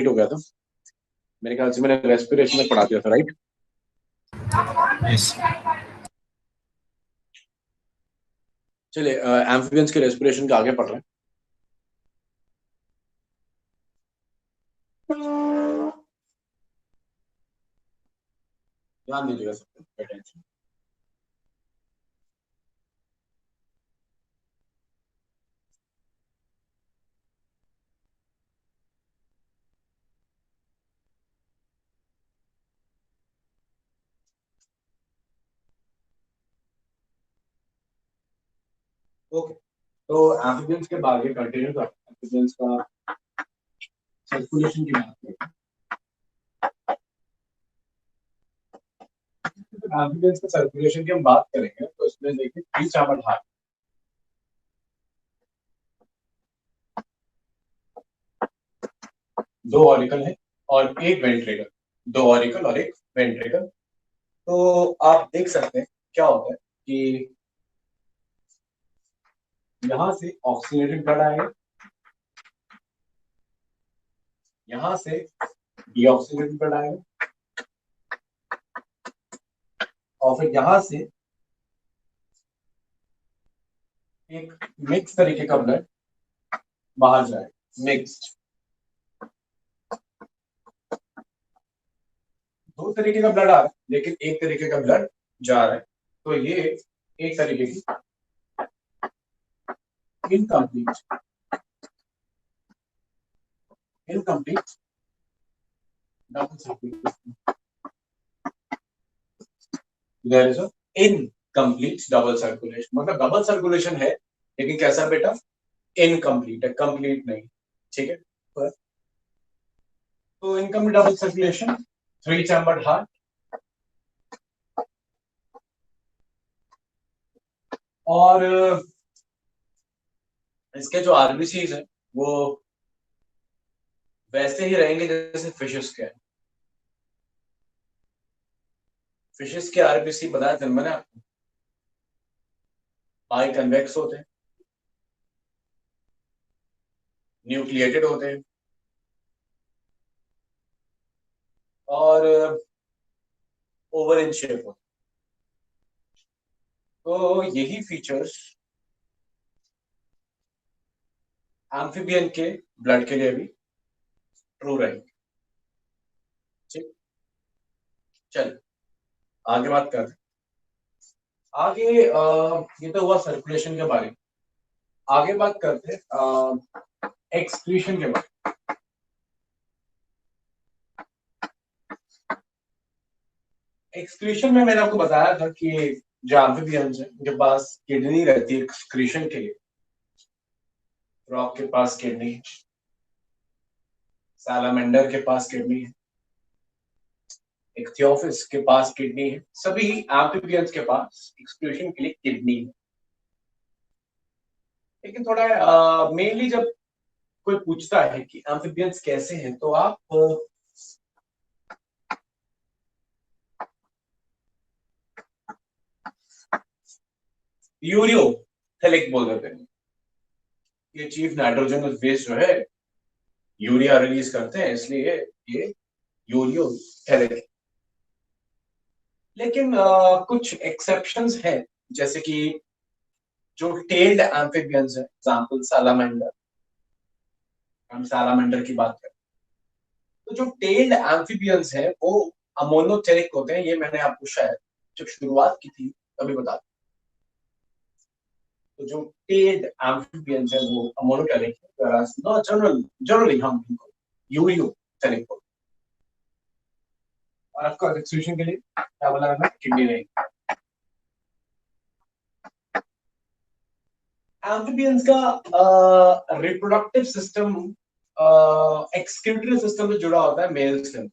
हो गया था। मेरे ख्याल से मैंने रेस्पिरेशन में पढ़ा दिया था, राइट? यस। चलिए एम्फिबियंस के रेस्पिरेशन के आगे पढ़ रहे हैं। ध्यान दीजिएगा सब पे, टेंशन। ओके, तो एम्फिबियंस के आगे कंटिन्यू करते हैं। एम्फिबियंस का सर्कुलेशन की बात करते हैं। एम्फिबियंस के सर्कुलेशन की हम बात करेंगे तो इसमें देखिए 3 चावल हार्ट, 2 ऑरिकल है और एक वेंट्रिकल, 2 ऑरिकल और एक वेंट्रिकल। तो आप देख सकते हैं क्या होता है कि यहां से ऑक्सीजनेटेड ब्लड आएगा, यहां से डीऑक्सीजनेटेड ब्लड आएगा और फिर यहां से एक मिक्स तरीके का ब्लड बाहर जाएगा। मिक्स्ड, 2 तरीके का ब्लड आ रहा है लेकिन एक तरीके का ब्लड जा रहा है। तो ये एक तरीके की incomplete incomplete double circulation, there is a incomplete double circulation. मतलब डबल सर्कुलेशन है लेकिन कैसा बेटा? इनकम्प्लीट है, कंप्लीट नहीं। ठीक है, तो incomplete double circulation, 3 chambered heart और इसके जो आरबीसीज है वो वैसे ही रहेंगे जैसे फिशेस के हैं। फिशेस के आरबीसी बताया था मैंने आपको, बाई कन्वेक्स होते हैं, न्यूक्लिएटेड होते हैं और ओवल इन शेप होते हैं। तो यही फीचर्स एम्फिबियन के ब्लड के लिए भी ट्रू रहेंगे। ठीक, चल आगे बात करते हैं। आगे ये तो हुआ सर्कुलेशन के बारे में। आगे बात करते हैं एक्सक्रीशन के बारे में। एक्सक्रीशन में मैंने आपको बताया था कि जो एम्फिबियंस है उनके पास किडनी रहती है एक्सक्रीशन के लिए। फ्रॉग के पास किडनी है, सैलामेंडर के पास किडनी है, इख्तियोफिस के पास किडनी है। सभी एम्फिबियंस के पास एक्सक्रीशन के लिए किडनी है। लेकिन थोड़ा मेनली जब कोई पूछता है कि एम्फिबियंस कैसे हैं तो आप यूरियोथेलिक बोल देते हैं। ये चीफ नाइट्रोजन बेस जो है यूरिया रिलीज करते हैं, इसलिए ये यूरियोथेलिक। लेकिन कुछ एक्सेप्शंस हैं, जैसे कि जो टेल्ड एम्फिबियंस है, एग्जांपल सालामेंडर। हम सालामेंडर की बात करें तो जो टेल्ड एम्फिबियंस है वो अमोनोथेरिक होते हैं। ये मैंने आपको शायद जब शुरुआत की थी तभी बता दिया। तो जो टेल्ड एम्फिबियंस है वो अमोनोथेरिक है, जनरली हम इनको यूरियोथेरिक बोलते हैं। और आपका एक्सक्रीशन के लिए क्या बोला मैंने? किडनी रहेगी। एम्फिबियंस का रिप्रोडक्टिव सिस्टम एक्सक्रीटरी सिस्टम से जुड़ा होता है मेल से।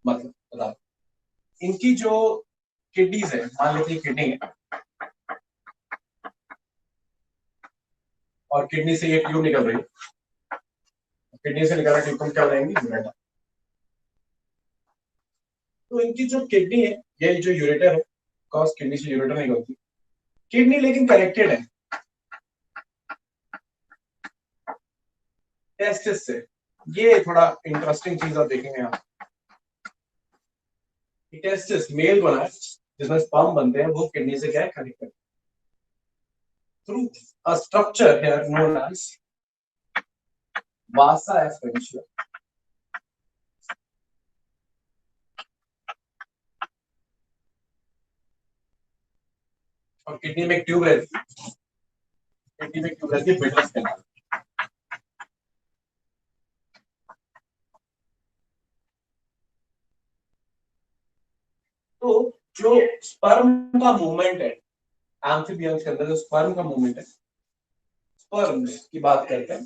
मतलब बता, इनकी जो किडनीज है, मान लेते हैं किडनी है और किडनी से ये ट्यूब निकल रही है, किडनी से निकल रहा ट्यूब क्या रहेंगी? यूरेटर। तो इनकी जो किडनी है, ये जो यूरेटर है, कॉज किडनी से यूरेटर निकलती है किडनी, लेकिन कनेक्टेड है टेस्टिस से। ये थोड़ा इंटरेस्टिंग चीज आप देखेंगे आप, टेस्टिस मेल बना है जिसमें स्पर्म बनते हैं, वो किडनी से क्या है connected through a structure here known as vasa efferentia. और किडनी में एक ट्यूब रहती है, किडनी में एक ट्यूब रहती है बिटरस कैनाल। तो जो स्पर्म का मूवमेंट है एम्फीबियंस के अंदर, जो स्पर्म का मूवमेंट है, स्पर्म की बात करते हैं,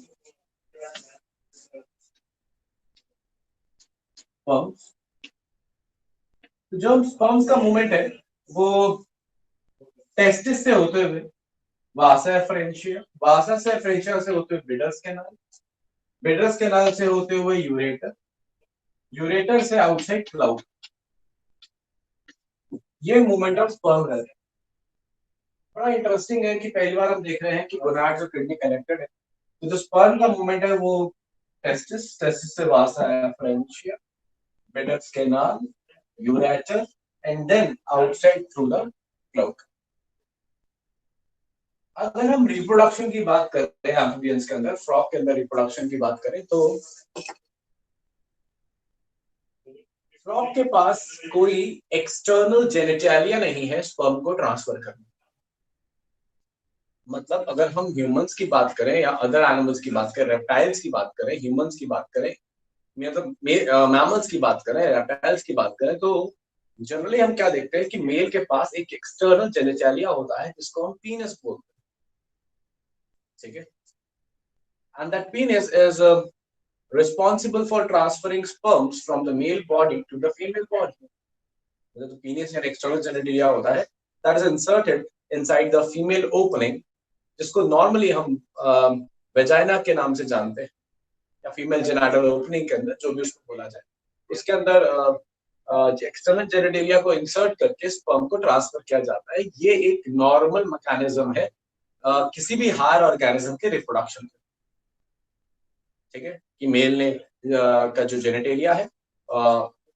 स्पर्म, तो जो स्पर्म का मूवमेंट है वो टेस्टिस से होते हुए वासा एफरेंशिया, वासा से एफरेंशिया से होते हुए बिडर्स कैनाल, बिडर्स कैनाल से होते हुए यूरेटर, यूरेटर से आउटसाइड क्लाउड, ये मूवमेंट ऑफ स्पर्म रहता है। बड़ा इंटरेस्टिंग है कि पहली बार हम देख रहे हैं कि गोनाड जो किडनी कनेक्टेड है, तो जो स्पर्म का मूवमेंट है वो टेस्टिस, टेस्टिस से vasa efferentia, Bidder's canal, ureter and then outside through the cloaca. अगर हम रिप्रोडक्शन की बात करते हैं एम्फिबियंस के अंदर, फ्रॉग के अंदर रिप्रोडक्शन की बात करें तो फ्रॉग के पास कोई एक्सटर्नल जेनिटैलिया नहीं है स्पर्म को ट्रांसफर करने। मतलब अगर हम ह्यूमंस की बात करें या अदर एनिमल्स की बात करें, रेप्टाइल्स की बात करें, ह्यूमंस की बात करें, मतलब मैमल्स की बात करें, रेप्टाइल्स की बात करें, तो जनरली हम क्या देखते हैं कि मेल के पास एक एक्सटर्नल जेनिटैलिया होता है जिसको हम पीनस बोलते हैं, ठीक है। And that पीनस is responsible for transferring sperms from the male body to the female body. The penis या external genitalia होता है that is inserted inside the female opening, जिसको normally हम वेजाइना के नाम से जानते हैं या फीमेल जेनिटल ओपनिंग के अंदर जो भी उसको बोला जाए, उसके अंदर एक्सटर्नल जेनिटेलिया को इंसर्ट करके स्पर्म को ट्रांसफर किया जाता है। ये एक नॉर्मल मैकेनिज्म है किसी भी हायर ऑर्गेनिज्म के रिप्रोडक्शन, ठीक है, कि मेल ने का जो जेनेटेलिया है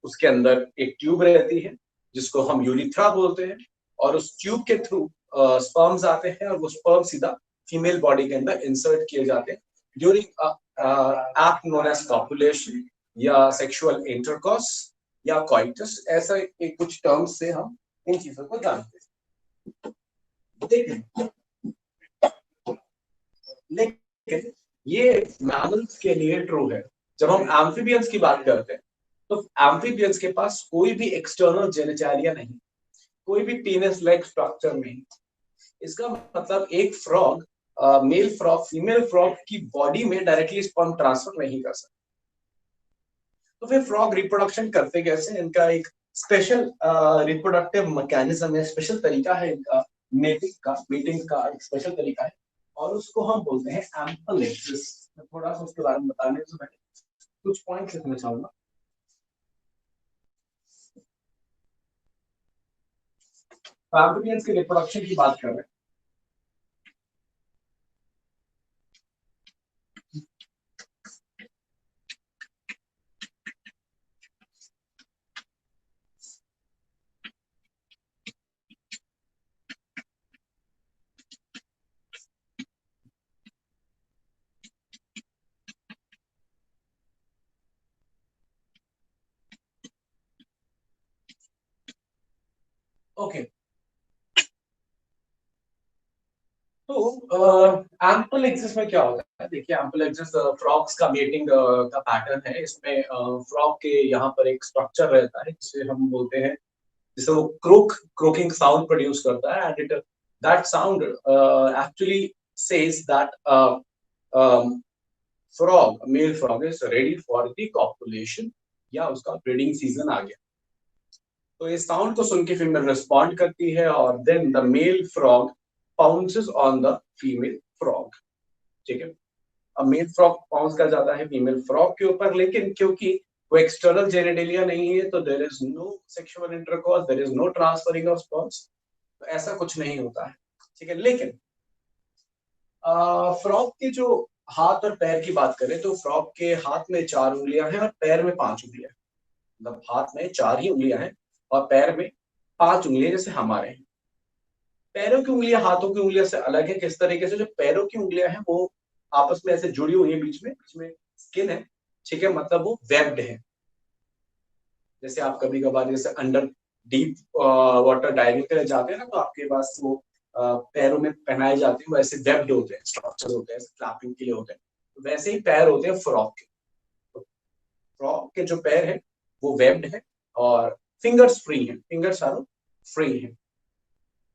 उसके अंदर एक ट्यूब रहती है जिसको हम यूरिथ्रा बोलते हैं, और उस ट्यूब के थ्रू स्पर्म्स आते हैं और वो स्पर्म सीधा फीमेल बॉडी के अंदर इंसर्ट किए जाते हैं during act known as copulation या सेक्सुअल इंटरकॉर्स या कॉइटस, ऐसा एक कुछ टर्म्स से हम इन चीजों को जानते हैं। लेकिन ये मैमल्स के लिए ट्रू है। जब हम एम्फीबियंस की बात करते हैं तो एम्फीबियंस के पास कोई भी एक्सटर्नल जेनिटैलिया नहीं, कोई भी पीनस लाइक स्ट्रक्चर नहीं। इसका मतलब एक frog, male frog female frog की बॉडी में डायरेक्टली स्पर्म ट्रांसफर नहीं कर सकता। तो फिर फ्रॉग रिप्रोडक्शन करते कैसे? इनका एक स्पेशल रिप्रोडक्टिव मैकेनिज्म है, स्पेशल तरीका है इनका मीटिंग का एक स्पेशल तरीका है, और उसको हम बोलते हैं एम्पल एक्सिस। मैं थोड़ा सा उसके बारे में बताने से पहले कुछ पॉइंट्स लिखना चाहूंगा। एम्फीबियंस के रिप्रोडक्शन की बात कर रहे हैं, ओके। तो एम्पल एक्सिस में क्या होता है? देखिए, एम्पल एक्सिस फ्रॉग्स का मेटिंग का पैटर्न है। इसमें फ्रॉग के यहाँ पर एक स्ट्रक्चर रहता है जिसे हम बोलते हैं, जिसे वो क्रोकिंग साउंड प्रोड्यूस करता है, and it that sound actually says that frog, male frog is ready for the copulation, या उसका ब्रीडिंग सीजन आ गया। तो इस साउंड को सुन के फीमेल रिस्पॉन्ड करती है और then the male frog pounces on the female frog, ठीक है। अब मेल फ्रॉग पाउंस कर जाता है फीमेल फ्रॉग के ऊपर, लेकिन क्योंकि वो एक्सटर्नल जेनिटेलिया नहीं है तो there is no sexual intercourse, there is no transferring of sperms, तो ऐसा कुछ नहीं होता है, ठीक है। लेकिन फ्रॉग के जो हाथ और पैर की बात करें तो फ्रॉग के हाथ में 4 उंगलियां हैं और पैर में 5 उंगलियां हैं। मतलब हाथ में 4 ही उंगलियां हैं और पैर में 5 उंगलियां, जैसे हमारे हैं। पैरों की उंगलियां हाथों की उंगलियों से अलग है। किस तरीके से? जो पैरों की उंगलियां हैं वो आपस में ऐसे जुड़ी हुई है, बीच में स्किन है, ठीक है, मतलब वो वेब्ड है। जैसे आप कभी कभार जैसे अंडर डीप वाटर डाइविंग के लिए जाते हैं ना, तो आपके पास वो पैरों में पहनाए जाते हैं, वो ऐसे वेब्ड होते हैं, स्ट्रक्चर होते हैं, फ्लैपिंग के लिए होते हैं। तो वैसे ही पैर होते हैं फ्रॉग के। तो फ्रॉग के जो पैर है वो वेब्ड है और फिंगर्स फ्री है, फिंगर्स आर फ्री है।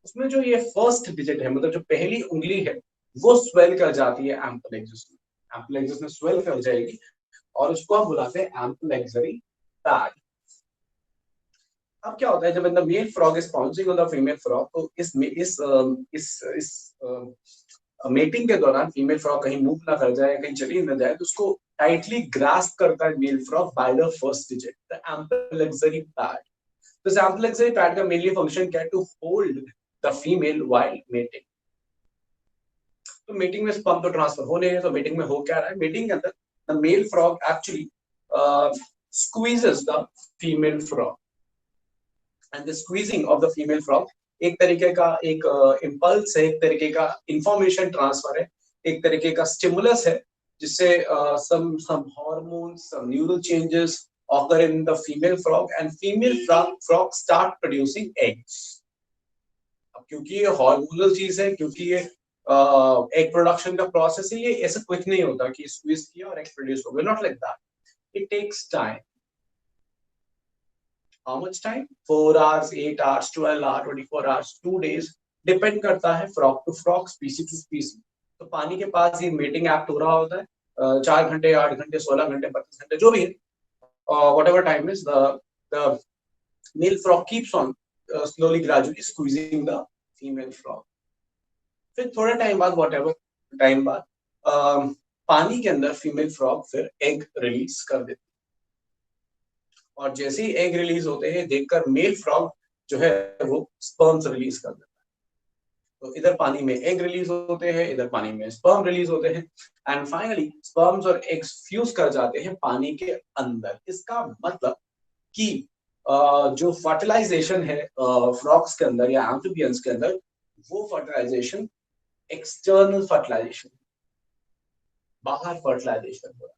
उसमें जो ये फर्स्ट डिजिट है, मतलब जो पहली उंगली है, वो स्वेल कर जाती है एम्पल एक्सिस में। एम्पल एक्सिस में स्वेल कर जाएगी और उसको हम बुलाते हैं एम्पल एक्सरी पैड। अब क्या होता है जब the male frog is pouncing on the female frog, तो इस मेटिंग के दौरान फीमेल फ्रॉग कहीं मूव ना कर जाए, कहीं चली ना जाए, तो उसको टाइटली ग्रास्प करता है male frog by the first digit, the amplexory pad. तो इस एम्पल एक्सरी पैड का मेनली फंक्शन क्या है? To hold the female while mating. तो मीटिंग में स्पर्म तो ट्रांसफर हो नहीं है, तो मीटिंग में हो क्या रहा है? मीटिंग के अंदर the male frog actually squeezes the female frog, and the squeezing of the female frog एक तरीके का एक इम्पल्स है, एक तरीके का इंफॉर्मेशन ट्रांसफर है, एक तरीके का स्टिमुलस है, जिससे some hormones, some neural changes occur in the female frog and female frog start producing eggs। अब क्योंकि ये हार्मोनल चीज है, क्योंकि ये एग प्रोडक्शन का प्रोसेस है, ये ऐसा क्विक नहीं होता कि स्क्वीज किया और एग प्रोड्यूस हो गया, not like that. It takes time. How much time? 4 hours, 8 hours, 12 hours, 24 hours, 2 days, depend करता है frog to frog, species to species. तो पानी के पास ये मेटिंग एक्ट हो रहा होता है 4 घंटे, 8 घंटे, 16 घंटे, 32 घंटे, जो भी है, whatever time is, the male frog keeps on slowly gradually squeezing the female frog। फिर थोड़े टाइम बाद, whatever टाइम बाद, पानी के अंदर फीमेल फ्रॉग फिर एग रिलीज कर देती है, और जैसे ही एग रिलीज होते हैं देखकर मेल फ्रॉग जो है वो स्पर्म्स रिलीज कर देता है। तो इधर पानी में एग रिलीज होते हैं, इधर पानी में स्पर्म रिलीज होते हैं, एंड फाइनली स्पर्म्स और एग्स फ्यूज कर जाते हैं पानी के अंदर। इसका मतलब कि जो फर्टिलाइजेशन है फ्रॉग्स के अंदर या एम्फीबियंस के अंदर, वो फर्टिलाइजेशन एक्सटर्नल फर्टिलाइजेशन, बाहर फर्टिलाइजेशन हो रहा है,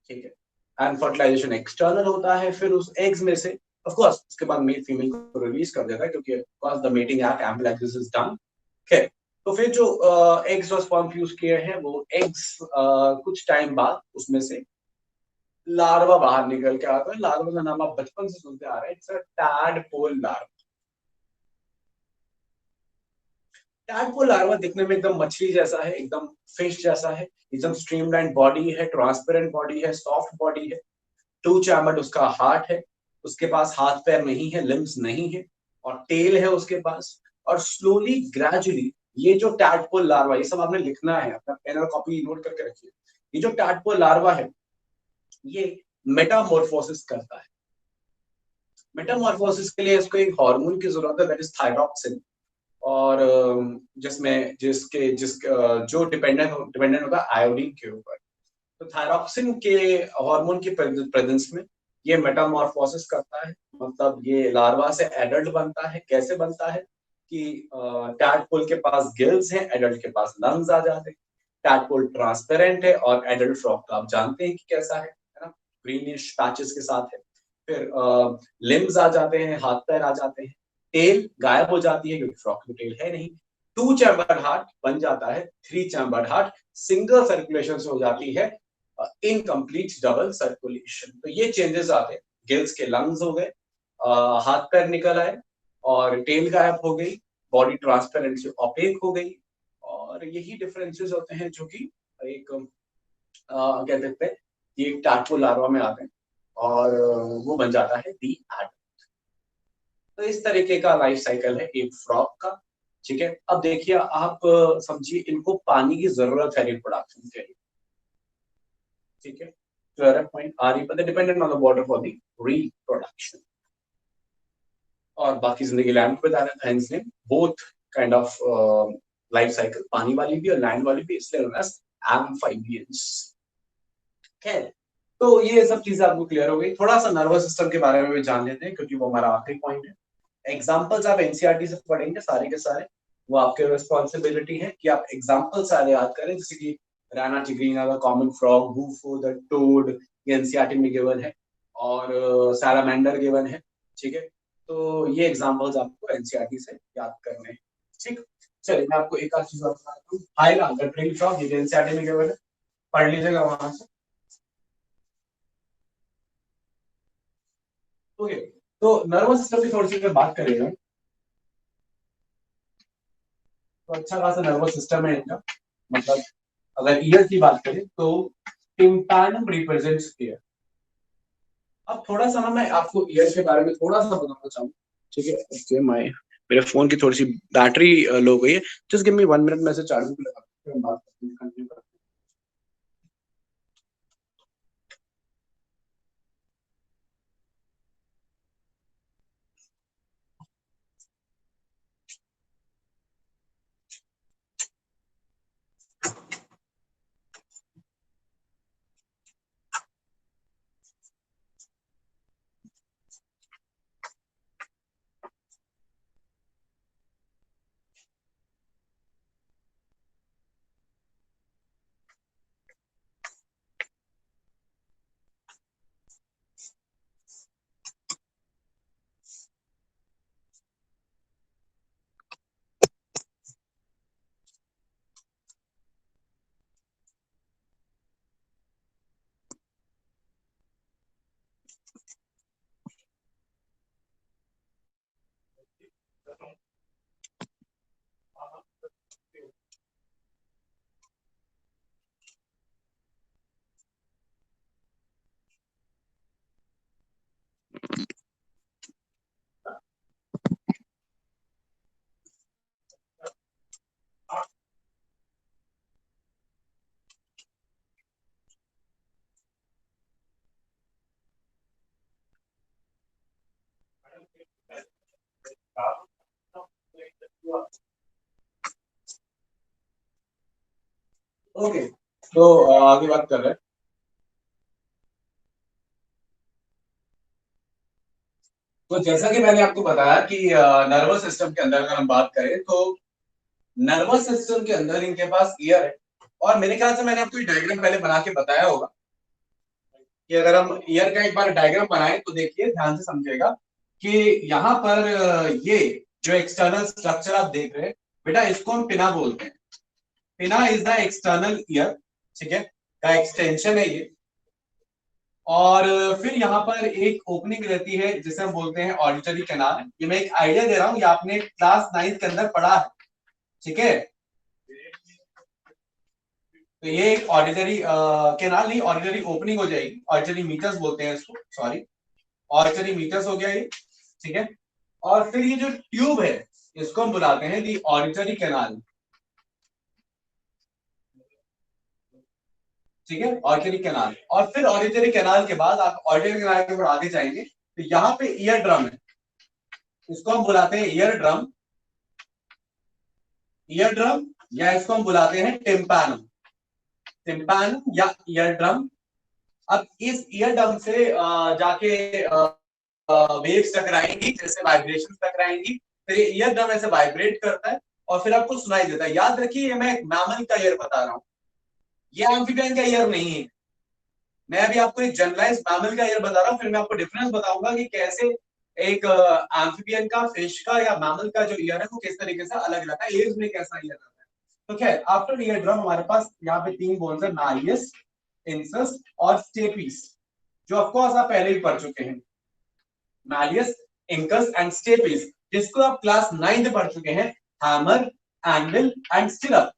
ठीक है। एंड फर्टिलाइजेशन एक्सटर्नल होता है, फिर उस एग्स में से ऑफ कोर्स उसके बाद मेल फीमेल को रिलीज कर देता है, क्योंकि of course the mating act ample axis is done, ठीक है। तो फिर जो एग्स और स्पर्म फ्यूज किए हैं, वो एग्स कुछ टाइम बाद उसमें से लार्वा बाहर निकल के आता है। लार्वा का नाम आप बचपन से सुनते आ रहे हैं, it's a tadpole larva. Tadpole larva दिखने में एकदम मछली जैसा है, एकदम फिश जैसा है, एकदम स्ट्रीमलाइन बॉडी है, ट्रांसपेरेंट बॉडी है, सॉफ्ट बॉडी है, टू चैम्बर्ड उसका हार्ट है, उसके पास हाथ पैर नहीं है, लिम्स नहीं है, और टेल है उसके पास। और स्लोली ग्रेजुअली ये जो टैडपोल लार्वा, ये सब आपने लिखना है, अपना पेन और कॉपी नोट करके रखिए। ये जो टैडपोल लार्वा है ये मेटामॉर्फोसिस करता है। मेटामॉर्फोसिस के लिए इसको एक हार्मोन की जरूरत है, दैट इज थायरॉक्सिन। और जिसमें जिसके जिस जो डिपेंडेंट होता है आयोडीन के ऊपर। तो थायरॉक्सिन के हार्मोन की प्रेजेंस में ये मेटामॉर्फोसिस करता है, मतलब ये लार्वा से एडल्ट बनता है। कैसे बनता है कि टैडपोल के पास गिल्स हैं, एडल्ट के पास लंग्स आ जाते हैं। टैडपोल ट्रांसपेरेंट है और एडल्ट फ्रॉग तो आप जानते हैं कि कैसा है ना, ग्रीनिश पैचेस के साथ है। फिर लिम्स आ जाते हैं, हाथ पैर आ जाते हैं, टेल गायब हो जाती है क्योंकि फ्रॉग की टेल है नहीं। 2 चैम्बर्ड हार्ट बन जाता है 3 चैम्बर्ड हार्ट, सिंगल सर्कुलेशन से हो जाती है इनकम्प्लीट डबल सर्कुलेशन। तो ये चेंजेस आते हैं। गिल्स के लंग्स हो गए, हाथ पैर निकल आए, और टेल गायब हो गई, बॉडी ट्रांसपेरेंट से ओपेक हो गई। और यही डिफरेंसेस होते हैं जो कि एक क्या कहते हैं, ये टैडपोल लार्वा में आते हैं, और वो बन जाता है दी एडल्ट। तो इस तरीके का लाइफ साइकिल है एक फ्रॉग का, ठीक है। अब देखिए आप समझिए, इनको पानी की जरूरत है रिप्रोडक्शन के लिए, ठीक है। क्लियर पॉइंट आ रही, but dependent on the water for the reproduction। और बाकी जिंदगी लैंड पे बता रहे हैं, both kind of life cycle, पानी वाली भी और लैंड वाली भी, इसलिए नोन एज एम्फाइबियंस। तो ये सब चीजें आपको क्लियर हो गई। थोड़ा सा नर्वस सिस्टम के बारे में भी जान लेते हैं, क्योंकि वो हमारा आखिरी पॉइंट है। एग्जाम्पल्स आप एनसीईआरटी से पढ़ेंगे सारे के सारे, वो आपके रिस्पॉन्सिबिलिटी है कि आप एग्जाम्पल सारे याद करें, जैसे कि Rana tigrina the common frog, Bufo the toad, ये एनसीईआरटी में गिवन है, और सैलामेंडर गिवन है। ठीक है, तो ये एग्जाम्पल्स आपको एनसीईआरटी से याद करने हैं। ठीक, चलिए मैं आपको एक आध चीज और बताता हूँ। हाइला द ट्रेन फ्रॉग, ये एनसीईआरटी में गिवन है, पढ़ लीजिएगा वहां से। ओके, तो नर्वस सिस्टम की थोड़ी सी बात करेंगे, तो अच्छा खासा नर्वस सिस्टम है इनका। मतलब अगर ईयर की बात करें तो टिम्पैनम रिप्रेजेंट्स ईयर। अब थोड़ा सा ना मैं आपको ईयर के बारे में थोड़ा सा बताना चाहूँ। ठीक है, ओके, मेरे फोन की थोड़ी सी बैटरी लो गई है। जस्ट गिव मी 1 मिनट, मैं से चार्जिंग पे लगा के हम बात करते हैं, कंटिन्यू करते हैं। ओके, तो आगे बात कर रहे हैं। तो जैसा कि मैंने आपको बताया कि नर्वस सिस्टम के अंदर अगर हम बात करें तो नर्वस सिस्टम के अंदर इनके पास ईयर है। और मेरे ख्याल से मैंने आपको डायग्राम पहले बना के बताया होगा कि अगर हम ईयर का एक बार डायग्राम बनाए तो देखिए, ध्यान से समझिएगा कि यहाँ पर ये जो एक्सटर्नल स्ट्रक्चर आप देख रहे हैं बेटा, इसको हम पिना बोलते हैं। पिना इज द एक्सटर्नल ईयर, ठीक है, का एक्सटेंशन है ये। और फिर यहाँ पर एक ओपनिंग रहती है जिसे हम बोलते हैं ऑडिटरी कैनाल। ये मैं एक आइडिया दे रहा हूँ, ये आपने क्लास 9th के अंदर पढ़ा है। ठीक है, तो ये एक ऑडिटरी कैनाल नहीं, ऑडिटरी ओपनिंग हो जाएगी, ऑडिटरी मीटर्स बोलते हैं इसको, सॉरी, ऑडिटरी मीटर्स हो गया ये। ठीक है, और फिर ये जो ट्यूब है इसको हम बुलाते हैं दी ऑडिटरी कैनाल। ठीक है, ऑडिटरी कैनाल। और फिर ऑडिटरी कैनाल के बाद आप ऑडिटरी कैनाल के ऊपर आगे जाएंगे तो यहाँ पे ईयर ड्रम है, इसको हम बुलाते हैं ईयर ड्रम। ईयर ड्रम, या इसको हम बुलाते हैं टिम्पैनम। टिम्पैनम या ईयर ड्रम। अब इस ईयर ड्रम से जाके वेव्स टकराएंगी, जैसे वाइब्रेशन टकराएंगी, फिर ये ईयर ड्रम ऐसे वाइब्रेट करता है और फिर आपको सुनाई देता है। याद रखिए, ये मैं एक मैमल का ईयर बता रहा हूँ, ये एम्फीबियन का ईयर नहीं है। मैं अभी आपको एक जनरलाइज मैमल का ईयर बता रहा हूँ, फिर मैं आपको डिफरेंस बताऊंगा कि कैसे एक एम्फीबियन का, फिश का या मैमल का जो ईयर है वो किस तरीके से अलग अलग है, एज में कैसा ईयर आता है। तो खैर, आफ्टर ईयर ड्रम हमारे पास यहाँ पे 3 बोन्स है, नाइयस, इंसस और स्टेपिस, जो ऑफकोर्स आप पहले भी पढ़ चुके हैं। मैलियस, इंकस एंड स्टेपिस, जिसको आप क्लास 9th पढ़ चुके हैं, hammer, anvil and stirrup,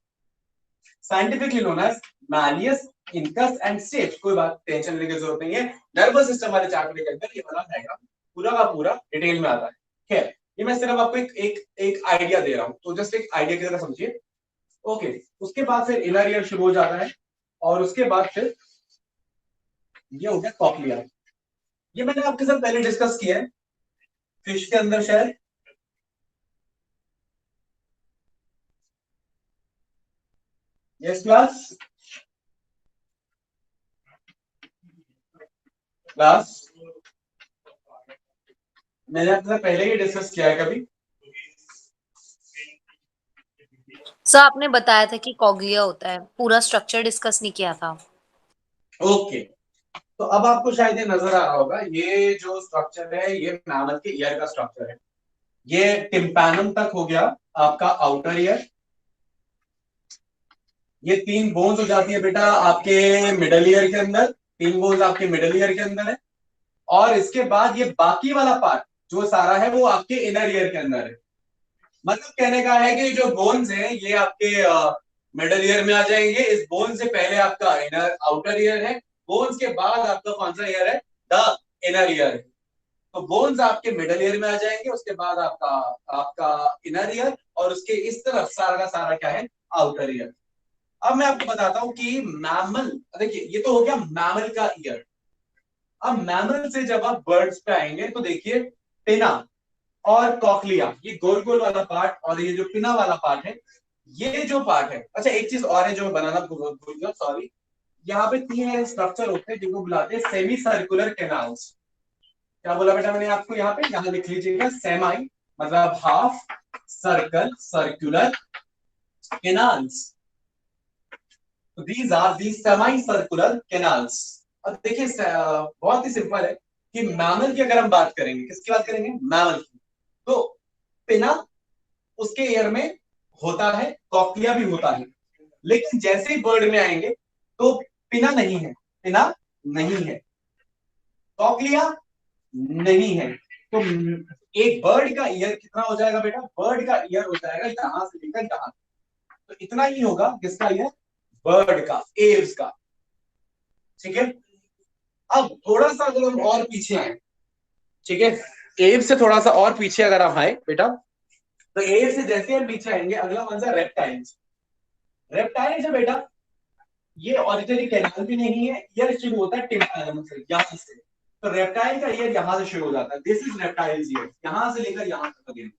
scientifically known as malleus, incus and stapes. कोई बात टेंशन लेने की जरूरत नहीं है, नर्वस सिस्टम वाले चैप्टर के अंदर ये वाला डायग्राम पूरा का पूरा डिटेल में आता है। खैर, ये मैं सिर्फ आपको एक आइडिया दे रहा हूं, तो जस्ट एक आइडिया की तरह समझिए। ओके, उसके बाद फिर इनर ईयर शुरू हो जाता है, और उसके बाद फिर ये हो गया कॉक्लिया। ये मैंने आपके साथ पहले डिस्कस किया है, फिश के अंदर शायद। यस क्लास क्लास मैंने आपके साथ पहले ही डिस्कस किया है कभी? सर आपने बताया था कि कॉग्लिया होता है, पूरा स्ट्रक्चर डिस्कस नहीं किया था। ओके, तो अब आपको शायद ये नजर आ रहा होगा, ये जो स्ट्रक्चर है ये मैमल के ईयर का स्ट्रक्चर है। ये टिम्पैनम तक हो गया आपका आउटर ईयर। ये 3 बोन्स हो जाती है बेटा आपके मिडल ईयर के अंदर, 3 बोन्स आपके मिडल ईयर के अंदर है। और इसके बाद ये बाकी वाला पार्ट जो सारा है वो आपके इनर ईयर के अंदर है। मतलब कहने का है कि जो बोन्स हैं ये आपके मिडल ईयर में आ जाएंगे। इस बोन से पहले आपका इनर आउटर ईयर है, बोन्स के बाद आपका कौन सा ईयर है? द इनर ईयर है। तो बोन्स आपके मिडल ईयर में आ जाएंगे, उसके बाद आपका आपका इनर ईयर, और उसके इस तरफ सारा का सारा क्या है? Outer ear. अब मैं आपको बताता हूं कि मैमल, देखिए ये तो हो गया मैमल का ईयर। अब मैमल से जब आप बर्ड्स पे आएंगे तो देखिए पिना और कॉकलिया, ये गोल गोल वाला पार्ट, और ये जो पिना वाला पार्ट है, ये जो पार्ट है। अच्छा एक चीज और है जो मैं बनाना भूल गया, सॉरी। यहाँ पे 3 स्ट्रक्चर होते हैं जिनको बुलाते हैं सेमी सर्कुलर कैनाल्स। क्या बोला बेटा मैंने आपको? यहाँ पे यहाँ लिख लीजिएगा, सेमाई मतलब half, circle circular canals. These are the semi circular canals. अब देखिए बहुत ही सिंपल है कि मैमल की अगर हम बात करेंगे, किसकी बात करेंगे? मैमल की। तो पिना उसके ईयर में होता है, कॉक्लिया भी होता है, लेकिन जैसे ही बर्ड में आएंगे तो पिना नहीं है, पिना नहीं है, कॉक्लिया नहीं है। तो एक बर्ड का ईयर कितना हो जाएगा बेटा? बर्ड का ईयर हो जाएगा यहां से लेकर यहां। तो इतना ही होगा किसका ईयर? बर्ड का, एव्स का। ठीक है, अब थोड़ा सा अगर हम और पीछे आए, ठीक है, एव से थोड़ा सा और पीछे अगर आप आए बेटा, तो एव से जैसे हम पीछे आएंगे, अगला कौन सा? रेप्टाइल्स। रेप्टाइल्स है बेटा, ये ऑरिजिनली कैनाल भी नहीं है, ईयर शुरू होता है टिम्पैनम से, यहां से। तो रेप्टाइल का ईयर यहां से शुरू हो जाता है, दिस इज रेप्टाइल्स ईयर, यहां से लेकर यहां तक अगेन।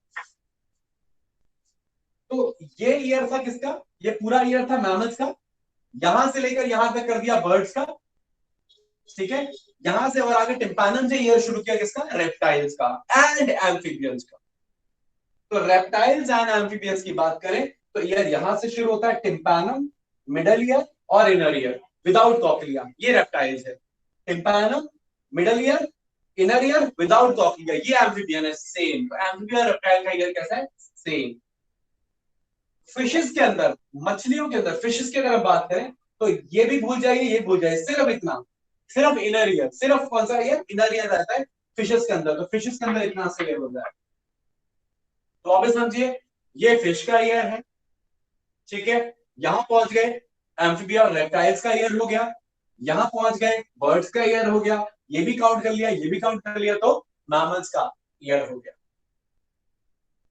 तो ये ईयर था किसका? ये पूरा ईयर था मैमल्स का, यहां से लेकर यहां तक कर दिया बर्ड्स का। ठीक है, यहां से और आगे टिम्पैनम से ईयर शुरू किया किसका? रेप्टाइल्स का एंड एम्फीबियंस का। तो रेप्टाइल्स एंड एम्फीबियंस की बात करें तो ईयर यहां से शुरू होता है, टिम्पैनम, मिडल ईयर और इनर ईयर विदाउट कॉक्लिया, ये रेप्टाइल्स है। Tympanum, middle ear, inner ear without cochlea, ये एम्फीबियन है। सेम, तो एम्फीबियन रेप्टाइल का ईयर कैसा है? सेम। फिशेस के अंदर, मछलियों के अंदर, फिशेस की अगर हम बात करें तो ये भी भूल जाइए, ये भूल जाइए, सिर्फ इतना, सिर्फ इनर ईयर, सिर्फ कौन सा ईयर? इनर ईयर रहता है फिशेस के अंदर। तो फिशेस के अंदर इतना से ईयर हो जाए। तो आप समझिए ये फिश का ईयर है, ठीक है, यहां पहुंच गए, एम्फीबिया और रेप्टाइल्स का ईयर हो गया, यहां पहुंच गए, बर्ड्स का ईयर हो गया, ये भी काउंट कर लिया, ये भी काउंट कर लिया, तो मैमल्स का ईयर हो गया।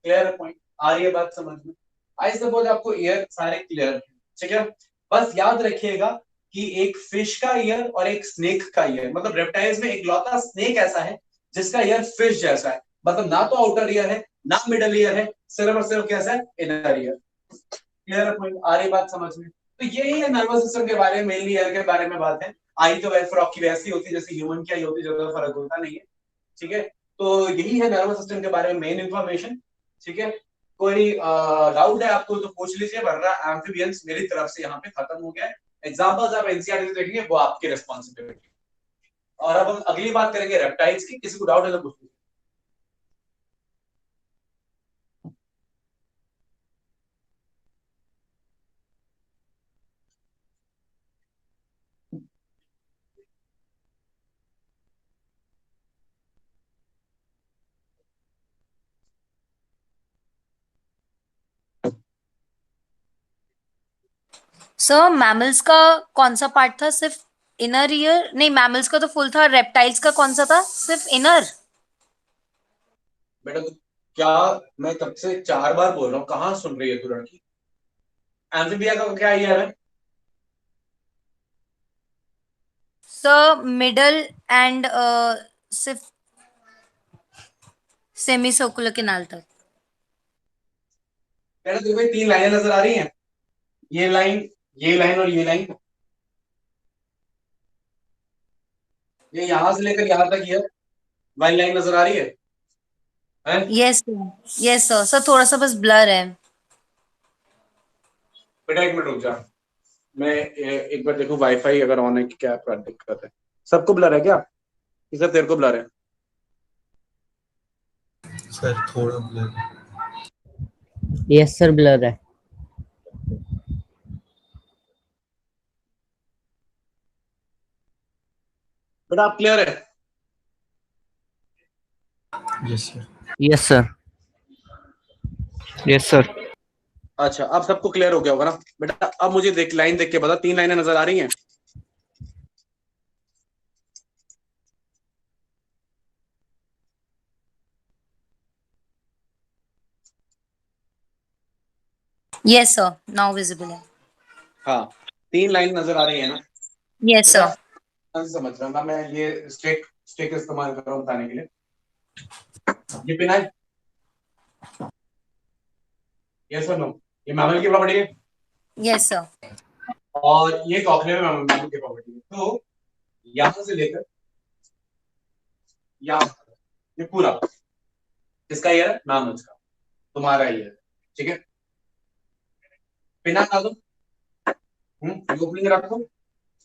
Clear point? आ रही है बात समझ में? आई सपोज आपको ईयर सारे क्लियर है, ठीक है। बस याद रखिएगा कि एक फिश का ईयर और एक स्नेक का ईयर, मतलब रेप्टाइल्स में इकलौता स्नेक ऐसा है जिसका ईयर फिश जैसा है, मतलब ना तो आउटर ईयर है ना मिडल ईयर है, सिर्फ और सिर्फ कैसा है? Inner ear. Clear point? आ रही बात समझ में? तो यही है नर्वस सिस्टम के बारे में, मेनली ईयर के बारे में बात है। आई तो फ्रॉग की वैसी होती है जैसे ह्यूमन की आई होती है, ज्यादा फर्क होता नहीं है, ठीक है। तो यही है नर्वस सिस्टम के बारे में मेन इंफॉर्मेशन, ठीक है। कोई डाउट है आपको तो पूछ लीजिए, वरना एम्फीबियंस मेरी तरफ से यहाँ पे खत्म हो गया है। एग्जांपल्स आप एनसीईआरटी से देखेंगे, वो आपकी रिस्पॉन्सिबिलिटी। और अब हम अगली बात करेंगे रेप्टाइल्स की। किसी को डाउट है तो पूछ लीजिए। सर मैमल्स का कौन सा पार्ट था? सिर्फ इनर ईयर? नहीं, मैमल्स का तो फुल था। रेप्टाइल्स का कौन सा था? सिर्फ इनर? बेटा तो क्या, मैं तब से 4 बार बोल रहा हूँ, कहाँ सुन रही है तू लड़की? एम्फीबिया का क्या ईयर है? सर मिडल एंड सिर्फ सेमी सर्कुलर किनाल तक। बेटा देखो 3 लाइनें नजर आ रही हैं, ये लाइन, ये लाइन और ये लाइन, ये यहां से लेकर यहां तक ये वाली लाइन नजर आ रही है? यस यस सर, सर थोड़ा सा बस ब्लर है। बेटा एक मिनट रुक जा, मैं एक बार देखूं वाईफाई अगर ऑन है कि क्या दिक्कत है। सबको ब्लर है क्या, कि सिर्फ तेरे को ब्लर है? सर थोड़ा ब्लर। यस सर ब्लर है। बेटा आप क्लियर है? Yes sir. Yes sir. Yes sir. अच्छा अब सबको क्लियर हो गया होगा ना बेटा? अब मुझे देख, लाइन देख के बता, 3 लाइनें नजर आ रही हैं? यस सर, नाउ विजिबल है। हाँ 3 लाइन नजर आ रही है ना यस बेटा? सर। समझ रहा हूँ ना मैं, ये स्टेक स्टेक इस्तेमाल कर रहा हूँ बताने के लिए। ये पिन है, यस और नो? ये मैमल की प्रॉपर्टी है यस सर। और ये कॉकलियर मैमल की प्रॉपर्टी है। तो यहां से लेकर यहां तक, ये पूरा किसका ईयर है? मैमल्स का, तुम्हारा ईयर है, ठीक है? पिन हटा दो, ओपनिंग रख दो,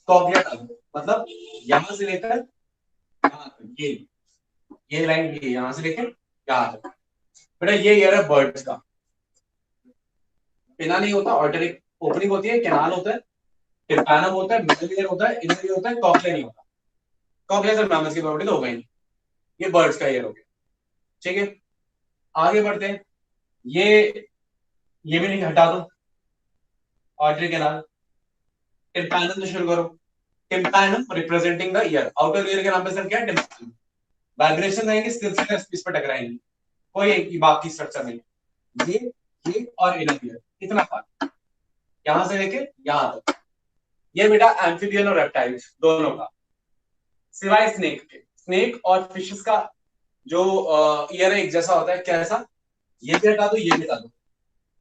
कॉकलियर डाल दो, मतलब यहां से लेकर यहां तक, ये लाइन, ये यहां से लेकर यहां तक। बेटा ये ईयर है बर्ड्स का। पिना नहीं होता, ऑर्डर ओपनिंग होती है, कैनाल होता है, टिम्पैनम होता है, मिडल ईयर होता है, इनर ईयर होता है, कॉकलियर नहीं होता। कॉकलियर से मैमल्स की प्रॉपर्टी तो होगा ही नहीं। ये बर्ड्स का ईयर हो गया, ठीक है? आगे बढ़ते हैं, ये भी नहीं, हटा दो ऑर्डर कैनाल। टिम्पैनम से शुरू करो, tympanum representing the year, outer ear के नाम पे सर क्या है? टिम्पैनम। वाइब्रेशन आएंगे, स्टिल से इस पर टकराएंगे, कोई एक बाकी स्ट्रक्चर नहीं। ये और इनर ईयर, इतना पार्ट यहां से लेके यहां तक। ये बेटा एम्फिबियन और रेप्टाइल्स दोनों का, सिवाय स्नेक के। स्नेक और फिशेस का जो ईयर है एक जैसा होता है, कैसा? ये भी हटा दो, ये भी हटा दो,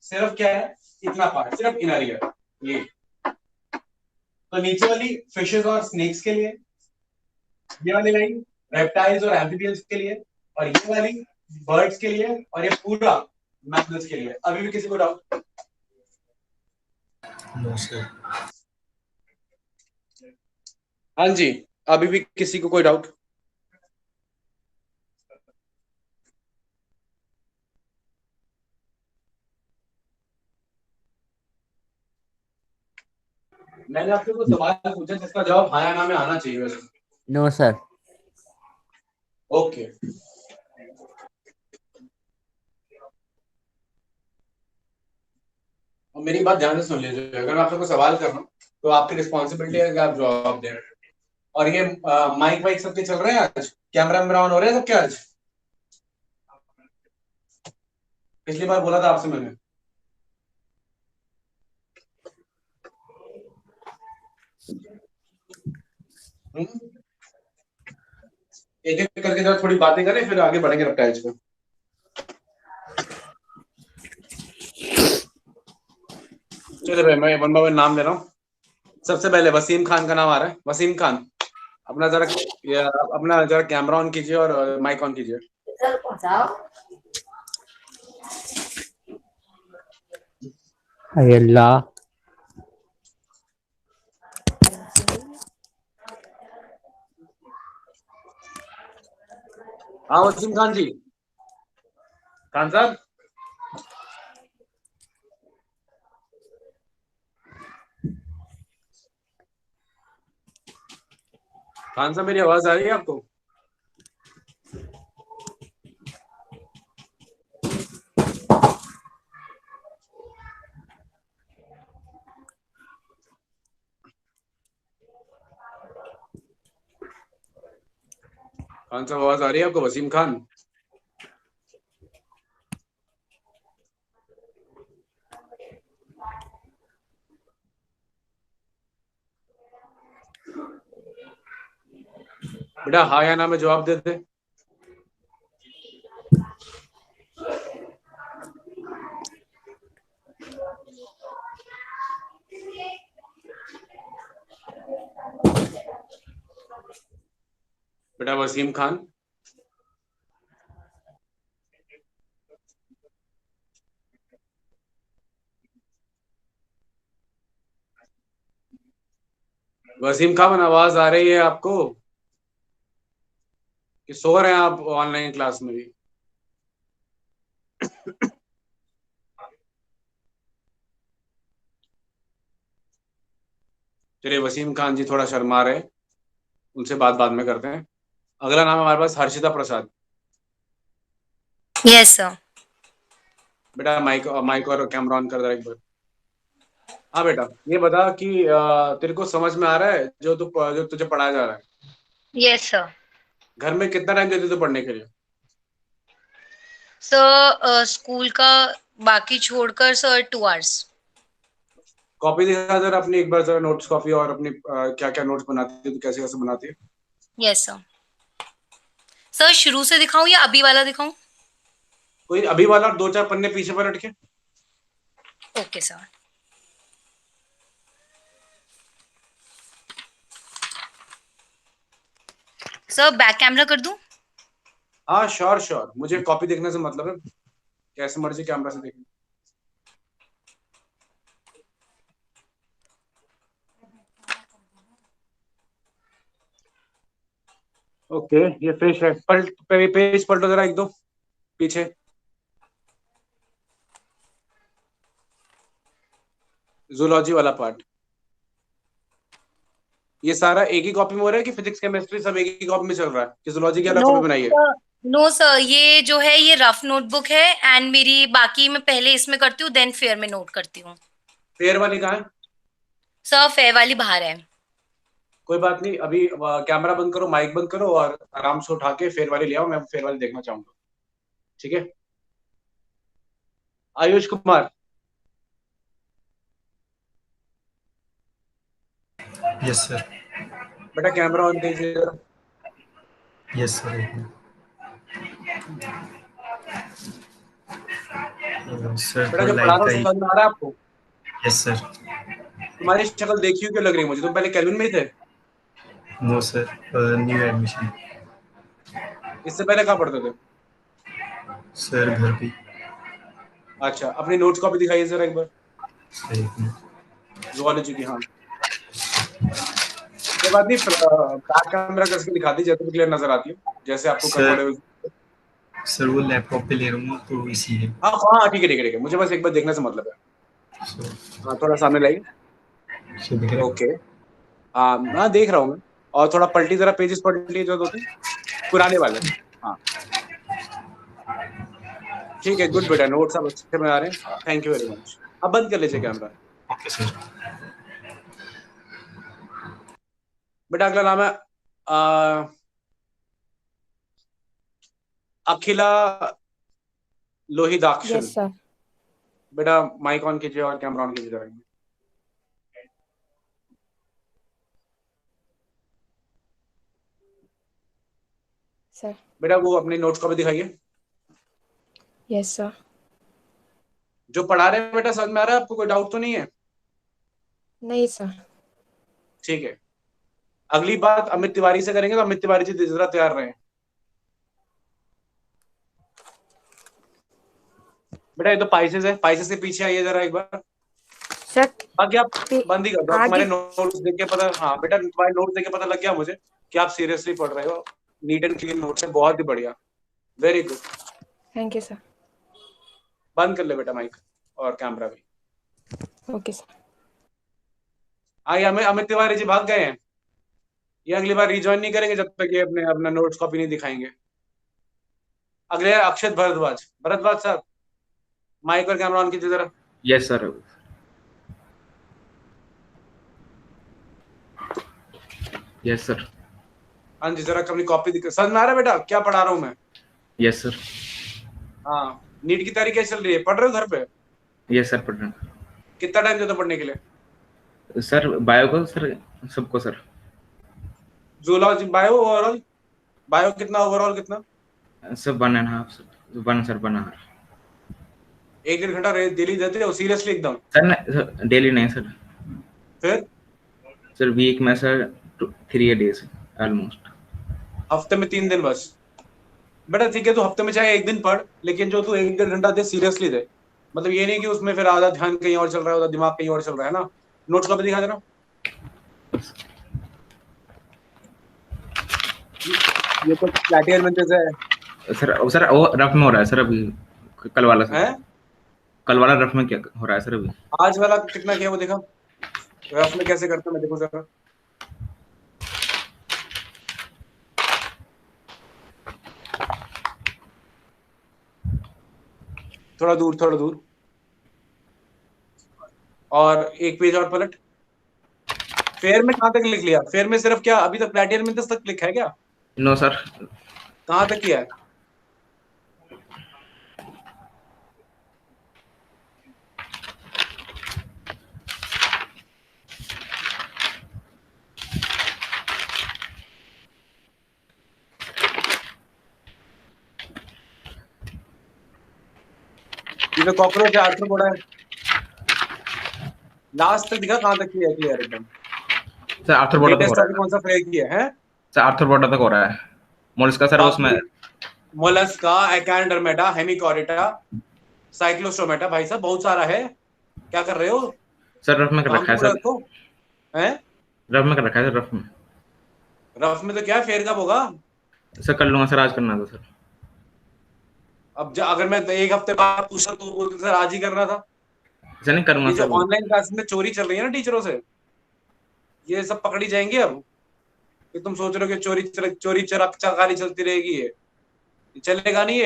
सिर्फ क्या है? इतना पार्ट, सिर्फ इनर ईयर। ये तो नीचे वाली फिशेस और स्नेक्स के लिए, ये वाली लाइन रेप्टाइल्स और एम्फिबियंस के लिए, और ये वाली बर्ड्स के लिए, और ये पूरा मैमल्स के लिए। अभी भी किसी को डाउट? No sir. हाँ जी, अभी भी किसी को कोई डाउट? मैंने आपसे कुछ सवाल पूछा जिसका जवाब हाँ या ना में आना चाहिए वैसे। No sir. ओके, और मेरी बात ध्यान से सुन लीजिए, अगर मैं आपसे कोई सवाल कर रहा हूँ तो आपकी रिस्पॉन्सिबिलिटी है कि आप जवाब दें। और ये माइक वाइक सबके चल रहे हैं आज? कैमरा वैमरा ऑन हो रहे हैं सबके आज? पिछली बार बोला था आपसे मैंने। एक एक करके जरा थोड़ी बातें करें, फिर आगे बढ़ेंगे रेप्टाइल्स पे। चलो भाई, मैं वन बाय वन नाम ले रहा हूँ। सबसे पहले वसीम खान का नाम आ रहा है। वसीम खान, अपना जरा कैमरा ऑन कीजिए और माइक ऑन कीजिए। हाय अल्लाह। हाँ वसीम खान जी, खान साहब। खान साहब मेरी आवाज आ रही है आपको? खान साहब आवाज आ रही है आपको? वसीम खान। बेटा हाँ या ना में जवाब दे दे। बेटा वसीम खान, वसीम खान आवाज आ रही है आपको कि सो रहे हैं आप ऑनलाइन क्लास में भी? चलिए वसीम खान जी थोड़ा शर्मा रहे, उनसे बात बाद में करते हैं। अगला नाम है हमारे पास हर्षिता प्रसाद। Yes sir. बेटा माइक माइक और कैमरा ऑन कर दे एक बार। हाँ बेटा, ये बता कि तेरे को समझ में आ रहा है जो तुझे पढ़ाया जा रहा है? Yes sir. घर में कितना टाइम देते थे पढ़ने के लिए? सर स्कूल का बाकी छोड़कर सर 2 आवर्स। कॉपी दिखा जरा अपनी एक बार, जरा नोट्स कॉपी, और अपनी क्या क्या नोट्स बनाती है, तो कैसे कैसे बनाती है? Yes sir. सर शुरू से दिखाऊं या अभी वाला दिखाऊं? कोई अभी वाला और 2-4 पन्ने पीछे पलट के। Okay sir. Sir back camera कर दूं? हाँ श्योर श्योर, मुझे कॉपी देखने से मतलब है, कैसे मर्जी कैमरा से देखना। ओके, ये फिश है। पेज पलटो जरा एक दो पीछे। जूलॉजी वाला पार्ट ये सारा एक ही कॉपी में हो रहा है कि फिजिक्स केमिस्ट्री सब एक ही कॉपी में चल रहा है, कि जूलॉजी की अलग कॉपी बनाई है? नो सर, ये जो है ये रफ नोटबुक है एंड मेरी बाकी मैं पहले इसमें करती हूँ देन फेयर में नोट करती हूँ। फेयर वाली कहाँ है? सर फेयर वाली बाहर है। कोई बात नहीं, अभी कैमरा बंद करो, माइक बंद करो, और आराम से उठा के फेयर वाली ले आओ, मैं फेयर वाली देखना चाहूंगा। ठीक है? आयुष कुमार। Yes sir. बेटा कैमरा ऑन कीजिए जरा। Yes sir. सर बेटा थोड़ा जो पढ़ा रहा लाइट हूँ का ही। समझ में आ रहा है आपको? Yes sir. तुम्हारी शक्ल देखी हुई क्यों लग रही है मुझे? तुम पहले कैलविन में ही थे? No sir, new admission. इससे पहले कहाँ पढ़ते थे? सर घर पे। अच्छा, अपनी नोट्स कॉपी दिखाइए जरा एक बार, सही है। जूलॉजी की। हाँ कोई बात नहीं, बैक कैमरा करके दिखा दीजिए तो क्लियर नजर आती है, जैसे आपको सर कंफर्टेबल। सर वो लैपटॉप पे ले रहा हूँ तो इसी है। हाँ हाँ ठीक है ठीक है ठीक है, मुझे बस एक बार देखने से मतलब है। हाँ थोड़ा सामने लाइए। सो देख रहे ओके, हाँ हाँ देख रहा हूँ मैं। और थोड़ा पलटी जरा, पेजेस पलट लिए जो दो तीन पुराने वाले। हाँ ठीक है, गुड बेटा, नोट्स अब अच्छे में आ रहे हैं, थैंक यू वेरी मच। अब बंद कर लीजिए कैमरा। Okay sir. बेटा अगला नाम है अखिला लोहिदाक्षन। Yes sir. बेटा माइक ऑन कीजिए और कैमरा ऑन कीजिए जरा। सर। बेटा वो अपनी नोट्स को भी दिखाइए। Yes sir. जो पढ़ा रहे हैं बेटा समझ में आ रहा है आपको? कोई डाउट तो नहीं है? नहीं सर। ठीक है, अगली बात अमित तिवारी से करेंगे, तो अमित तिवारी जी जरा तैयार रहें। बेटा ये तो पाइसेस है, पाइसेस से पीछे आइए जरा एक बार। सर बाकी आप बंद ही कर दो, तुम्हारे आगे नोट्स देख के पता, हाँ बेटा तुम्हारे नोट्स देख के पता लग गया मुझे कि आप सीरियसली पढ़ रहे हो। नीट एंड क्लीन नोट्स है, बहुत ही बढ़िया, very good. Thank you sir. बंद कर ले बेटा माइक और कैमरा भी। Okay sir. आइए, अमित तिवारी जी भाग गए हैं, ये अगली बार रिज्वाइन नहीं करेंगे जब तक ये अपने अपना नोट्स कॉपी नहीं दिखाएंगे। अगले अक्षत भरद्वाज। भरद्वाज साहब माइक और कैमरा ऑन कीजिए जरा। Yes sir. Yes sir. हाँ जी, जरा अपनी कॉपी दिखा। समझ में आ रहा है बेटा क्या पढ़ा रहा हूँ मैं? Yes sir. हाँ, नीट की तैयारी कैसे चल रही है? पढ़ रहे हो घर पे? यस सर पढ़ रहे हैं। कितना टाइम देते हो पढ़ने के लिए? सर बायो को सर, सबको sir. Zoology bio overall? Bio कितना, ओवरऑल कितना? Sir 1.5 sir, 1 sir 1.5। 1-1.5 घंटा डेली देते हो सीरियसली एकदम? सर डेली नहीं सर। फिर सर वीक में सर 3 days ऑलमोस्ट। हफ्ते में 3 दिन बस। बेटा ठीक है, तू हफ्ते में चाहे 1 दिन पढ़, लेकिन जो तू 1-1.5 घंटा दे सीरियसली दे। मतलब ये नहीं कि उसमें फिर आधा ध्यान कहीं और चल रहा है, आधा दिमाग कहीं और चल रहा है ना। नोट्स कॉपी दिखा देना। ये तो प्लैटियर में जैसे सर वो रफ में हो रहा है सर अभी, कल वाला सर। है। कल वाला रफ में क्या हो रहा है सर अभी? आज वाला कितना किया वो देखा, रफ में कैसे करता मैं देखो जरा। थोड़ा दूर, थोड़ा दूर, और एक पेज और पलट। फेयर में कहाँ तक लिख लिया? फेयर में सिर्फ क्या अभी तक प्लैटियर में तक लिखा है क्या? No sir. कहाँ तक किया है? ये तो कॉकरोच है, आर्थ्रोपोडा है। लास्ट तक दिखा कहाँ तक किया है क्लियर एकदम। सर आर्थ्रोपोडा तक हो लेटेस्ट रहा अभी है। कौन सा फ्रेग किया है? सर आर्थ्रोपोडा तक हो रहा है। मोलस्का सर उसमें मोलस्का, एकांडरमेटा, हेमिकोरिटा, साइक्लोस्टोमेटा, भाई साहब बहुत सारा है। क्या कर रहे हो? सर रफ में कर काम रखा है तो पूरा सर। रखो। हैं? रफ में कर रखा है सर, रफ में। रफ में तो क्या फेयर कब होगा? सर कर लूंगा सर, आज करना था सर। अब अगर मैं 1 हफ्ते बाद पूछता तो बोलते सर आज ही करना था। सर नहीं करूंगा ये जो सर। ऑनलाइन क्लास में चोरी चल रही है ना टीचरों से, ये सब पकड़ी जाएंगी अब। कि तुम सोच रहे हो कि चोरी चकारी चलती रहेगी, ये चलेगा नहीं।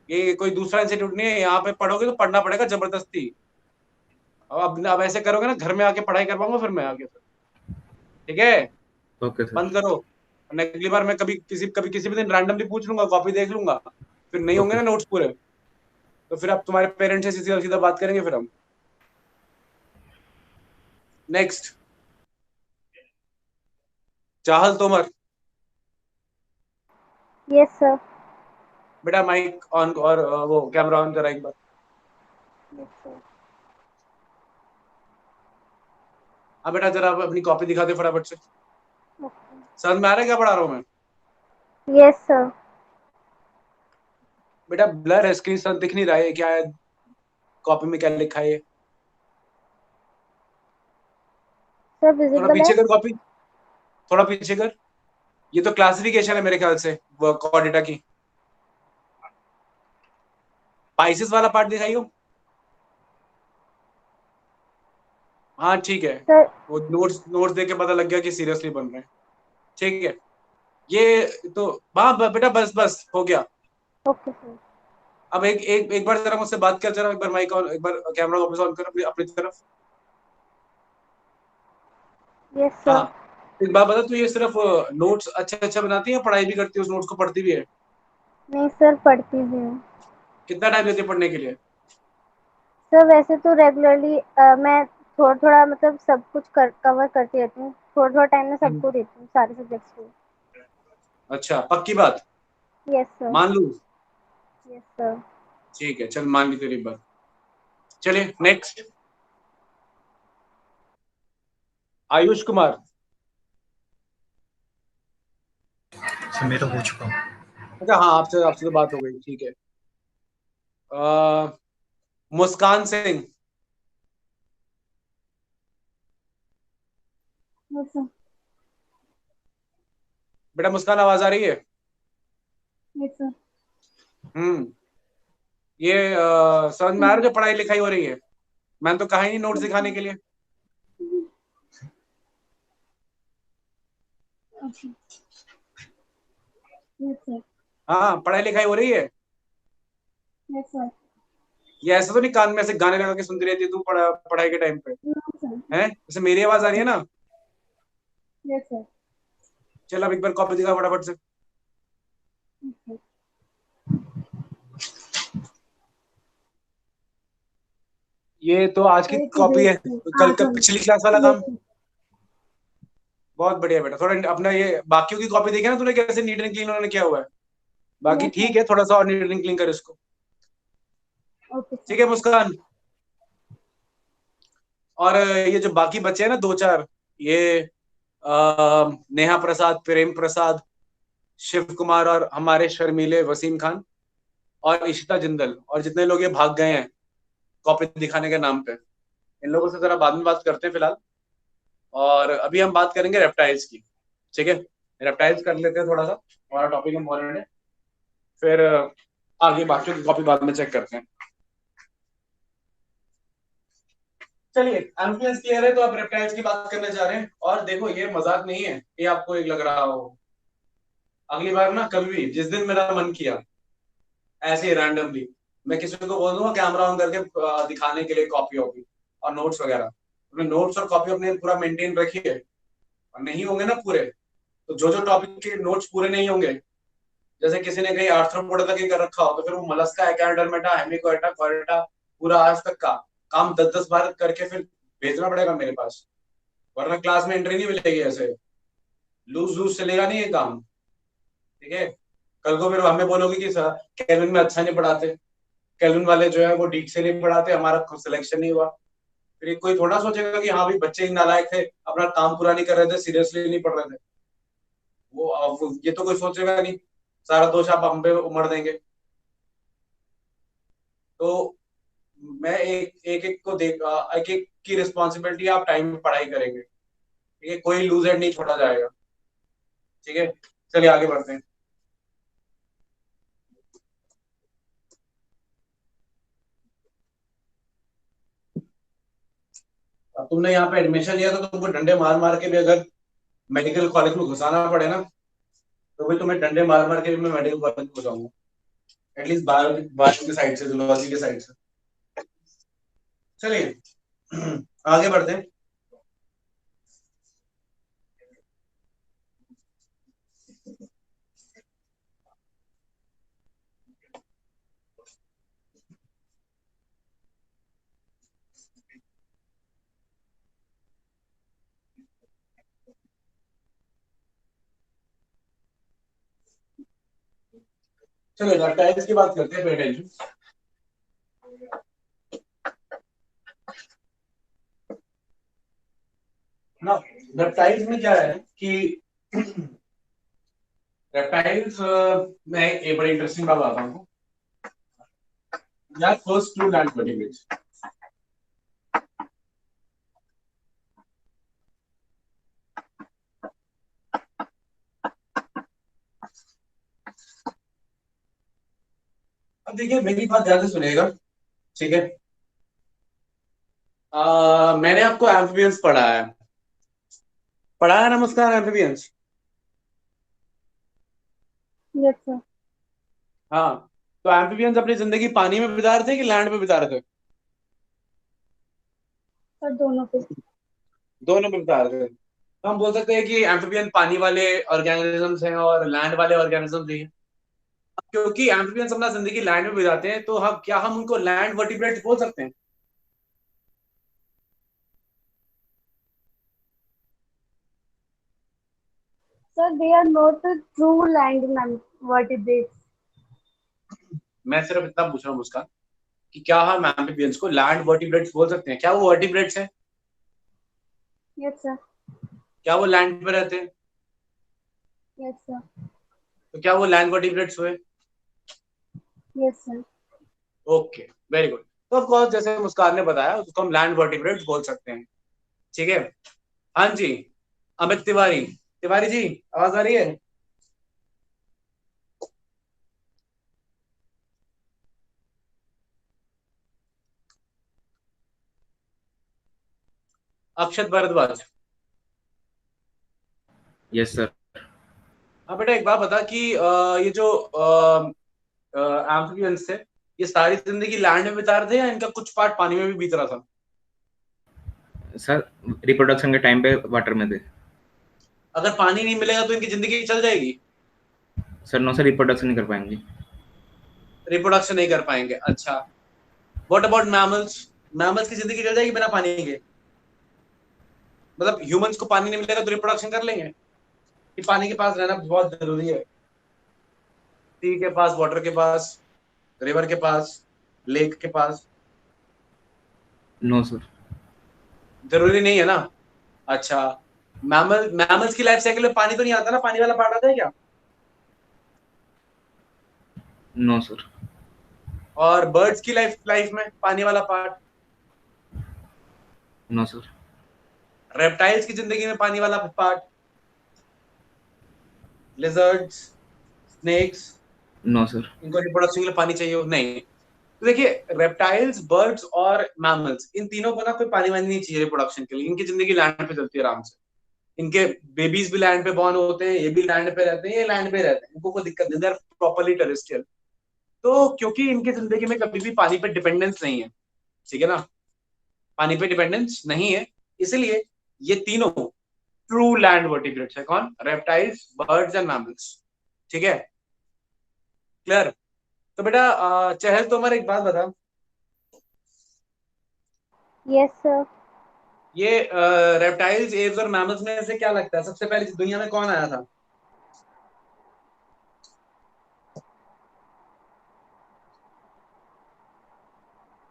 ये कोई दूसरा इंस्टीट्यूट नहीं है, यहाँ पे पढ़ोगे तो पढ़ना पड़ेगा जबरदस्ती। अब ऐसे करोगे ना, घर में आके पढ़ाई करवाऊंगा फिर मैं आगे। ठीक है, ओके सर। बंद करो। अगली बार मैं कभी किसी भी दिन रैंडमली पूछ लूंगा, कॉपी देख लूंगा, फिर नहीं होंगे ओके ना नोट्स पूरे, तो फिर आप तुम्हारे पेरेंट्स से सीधा सीधा बात करेंगे फिर हम। Next, Chahal Tomar. Yes sir. बेटा माइक ऑन और वो कैमरा ऑन करा एक बार। Yes sir. हाँ बेटा जरा अपनी कॉपी दिखा दे फटाफट से। ओके। समझ में आ रहा है क्या पढ़ा रहा हूँ मैं? Yes sir. बेटा ब्लर है, स्क्रीन पर दिख नहीं रहा है क्या है, कॉपी में क्या लिखा है? सर थोड़ा विजिबल है? पीछे कर कॉपी, थोड़ा पीछे कर। ये तो क्लासिफिकेशन है मेरे ख्याल से वो कॉर्डेटा की। पाइसेस वाला पार्ट दिखाइयो। हाँ ठीक है, सर वो नोट्स देख के पता लग गया कि सीरियसली बन रहे हैं। ठीक है, ये तो हाँ बेटा बस बस हो गया। Okay sir. अब एक बार जरा मुझसे बात कर, जरा एक बार माइक ऑन, एक बार कैमरा वापस ऑन कर अपनी तरफ। Yes sir. हाँ, एक बात बता, तू ये सिर्फ नोट्स अच्छा बनाती है या पढ़ाई भी करती है, उस नोट्स को पढ़ती भी है? नहीं सर, पढ़ती भी हूँ। कितना टाइम देती है पढ़ने के लिए? सर वैसे तो रेगुलरली मैं थोड़ा थोड़ा मतलब सब कुछ कवर करती रहती हूँ, थोड़ा थोड़ा टाइम में सबको देती हूँ, सारे सब्जेक्ट्स को। अच्छा पक्की बात? Yes sir. मान लूं? Yes sir. ठीक है चल, मान ली तेरी बात। चलिए नेक्स्ट, आयुष कुमार। सर मेरा हो चुका। अच्छा हाँ, आपसे आपसे तो बात हो गई, ठीक है। मुस्कान सिंह। Yes sir. बेटा मुस्कान आवाज आ रही है? Yes sir. ये समझ में आ रहा है जो पढ़ाई लिखाई हो रही है? मैंने तो कहा ही नहीं नोट्स दिखाने के लिए। Yes sir. हाँ पढ़ाई लिखाई हो रही है। Yes sir. ये ऐसा तो नहीं कान में ऐसे गाने लगा के सुनती रहती है तू पढ़ाई के टाइम पे? हैं, जैसे मेरी आवाज आ रही है ना? Yes sir. चल अब एक बार कॉपी दिखा फटाफट से। ये तो आज की कॉपी है, कल का पिछली क्लास वाला काम। बहुत बढ़िया बेटा, थोड़ा अपना ये बाकियों की कॉपी देखे ना तूने कैसे नीट एंड क्लीन उन्होंने किया हुआ है। बाकी ठीक है, थोड़ा सा और नीट एंड क्लीन कर इसको। ठीक है मुस्कान। और ये जो बाकी बच्चे हैं ना 2-4, ये नेहा प्रसाद, प्रेम प्रसाद, शिव कुमार और हमारे शर्मीले वसीम खान और इशिता जिंदल और जितने लोग ये भाग गए हैं कॉपी दिखाने के नाम पे, इन लोगों से जरा बाद में बात करते हैं फिलहाल। और अभी हम बात करेंगे रेप्टाइल्स की, ठीक है। रेप्टाइल्स कर लेते हैं थोड़ा सा, हमारा टॉपिक इम्पोर्टेंट है, फिर आगे बाकी की कॉपी बाद में चेक करते हैं। चलिए एम्फिबियंस क्लियर है, तो अब रेप्टाइल्स की बात करने जा रहे हैं। और देखो ये मजाक नहीं है, ये आपको एक लग रहा हो, अगली बार ना कभी भी जिस दिन मेरा मन किया ऐसे ही रैंडमली मैं किसी को बोल दूंगा कैमरा ऑन करके दिखाने के लिए कॉपी वॉपी और नोट्स वगैरह, तो नोट्स और कॉपी अपने पूरा मेंटेन रखिए। और नहीं होंगे ना पूरे, तो जो जो टॉपिक के नोट्स पूरे नहीं होंगे, जैसे किसी ने कहीं आर्थ्रोपोडा तक ही कर रखा हो, तो फिर वो मोलस्का, एकेनोडर्मेटा, हेमिकोएटा, कोएटा पूरा आज तक का काम 10-10 बार करके फिर भेजना पड़ेगा मेरे पास, वरना क्लास में एंट्री नहीं मिलेगी। ऐसे लूज लूज चलेगा नहीं ये काम, ठीक है। कल को फिर हमें बोलोगे कि सर केल्विन में अच्छा नहीं पढ़ाते, केल्विन वाले जो है वो ठीक से नहीं पढ़ाते, हमारा सिलेक्शन नहीं हुआ। फिर ये कोई थोड़ा सोचेगा कि हाँ भाई बच्चे ही नालायक थे, अपना काम पूरा नहीं कर रहे थे, सीरियसली नहीं पढ़ रहे थे। ये तो कोई सोचेगा नहीं, सारा दोष आप हम पे उमड़ देंगे। तो मैं एक एक को देख, एक एक की रिस्पॉन्सिबिलिटी, आप टाइम में पढ़ाई करेंगे, ठीक है, कोई लूज एंड नहीं छोड़ा जाएगा, ठीक है। चलिए आगे बढ़ते हैं। अब तुमने यहाँ पे एडमिशन लिया तो तुमको डंडे मार मार के भी अगर मेडिकल कॉलेज में घुसाना पड़े ना, तो भी तुम्हें डंडे मार मार के भी मैं मेडिकल कॉलेज में घुसाऊंगा, एटलीस्ट बायो की साइड से, जूलॉजी की साइड से। चलिए आगे बढ़ते हैं। चलिए रेप्टाइल्स की बात करते हैं, पे अटेंशन। ना रेप्टाइल्स में क्या है कि रेप्टाइल्स में एक बड़ी इंटरेस्टिंग बात बताता हूँ यार। फर्स्ट टू लैंड वर्टिब्रेट्स, अब देखिए मेरी बात ध्यान से सुनिएगा, ठीक है। मैंने आपको एम्फिबियंस पढ़ाया नमस्कार एम्फिबियंस। Yes sir. हाँ, तो एम्फिबियंस अपनी जिंदगी पानी में बिता रहे थे कि लैंड पे बिता रहे थे? सर दोनों पे। दोनों में बिता रहे थे। तो हम बोल सकते हैं कि एम्फिबियन पानी वाले ऑर्गेनिजम्स हैं और लैंड वाले ऑर्गेनिजम्स भी हैं। क्योंकि एम्फिबियंस अपना जिंदगी लैंड में बिताते हैं, तो हम क्या हम उनको लैंड वर्टिब्रेट्स बोल सकते हैं? Sir they are not true land vertebrates. मैं सिर्फ इतना पूछ रहा हूँ उसका कि क्या हम एम्फिबियंस को लैंड वर्टिब्रेट्स बोल सकते हैं? क्या वो वर्टिब्रेट्स हैं? Yes sir. क्या वो लैंड पे रहते हैं? Yes sir. तो क्या वो लैंड वर्टिब्रेट्स हुए? Yes sir. Okay, very good. तो ऑफ कोर्स जैसे मुस्कान ने बताया उसको हम लैंड वर्टिब्रेट्स बोल सकते हैं, ठीक है। हाँ जी, अमित तिवारी, तिवारी जी आवाज आ रही है? अक्षत भारद्वाज, यस सर। हाँ बेटा एक बात बता कि ये जो एम्फिबियंस थे, ये सारी जिंदगी लैंड में बिता रहे थे या इनका कुछ पार्ट पानी में भी बीत रहा था? सर रिप्रोडक्शन के टाइम पे वाटर में थे। अगर पानी नहीं मिलेगा तो इनकी जिंदगी चल जाएगी? सर नो सर, रिप्रोडक्शन नहीं कर पाएंगे। रिप्रोडक्शन नहीं कर पाएंगे, अच्छा। What about mammals? मैमल्स की जिंदगी चल जाएगी बिना पानी के? मतलब ह्यूमंस को पानी नहीं मिलेगा तो रिप्रोडक्शन कर लेंगे? कि पानी के पास रहना बहुत जरूरी है, सी के पास, वाटर के पास, रिवर के पास, लेक के पास? No sir. जरूरी नहीं है ना। अच्छा, मैमल्स की लाइफ साइकिल में पानी तो नहीं आता ना, पानी वाला पार्ट आता है क्या? No sir. और बर्ड्स की लाइफ में पानी वाला पार्ट? No sir. रेप्टाइल्स की जिंदगी में पानी वाला part? Lizards, snakes, no sir. इनको रिप्रोडक्शन के लिए पानी चाहिए हो? नहीं। तो देखिए, रेप्टाइल्स, बर्ड्स और मैमल्स, इन तीनों को ना कोई पानी वानी नहीं चाहिए रिप्रोडक्शन के लिए। इनकी जिंदगी लैंड पे चलती है आराम से। इनके बेबीज भी लैंड पे बॉर्न होते हैं, ये भी लैंड पे रहते हैं, ये लैंड पे रहते हैं, इनको कोई दिक्कत नहीं, दे आर प्रॉपर्ली टेरेस्ट्रियल। तो क्योंकि इनकी जिंदगी में कभी भी पानी पे डिपेंडेंस नहीं है, ठीक है ना, पानी पे डिपेंडेंस नहीं है, इसलिए ये तीनों ट्रू लैंड वर्टिब्रेट्स है। कौन? Reptiles, birds and mammals. ठीक है, क्लियर? तो बेटा चहल, तुम्हारे एक बात बता, यस सर। ये रेप्टाइल्स, एव्स और मैमल्स में से क्या लगता है सबसे पहले दुनिया में कौन आया था?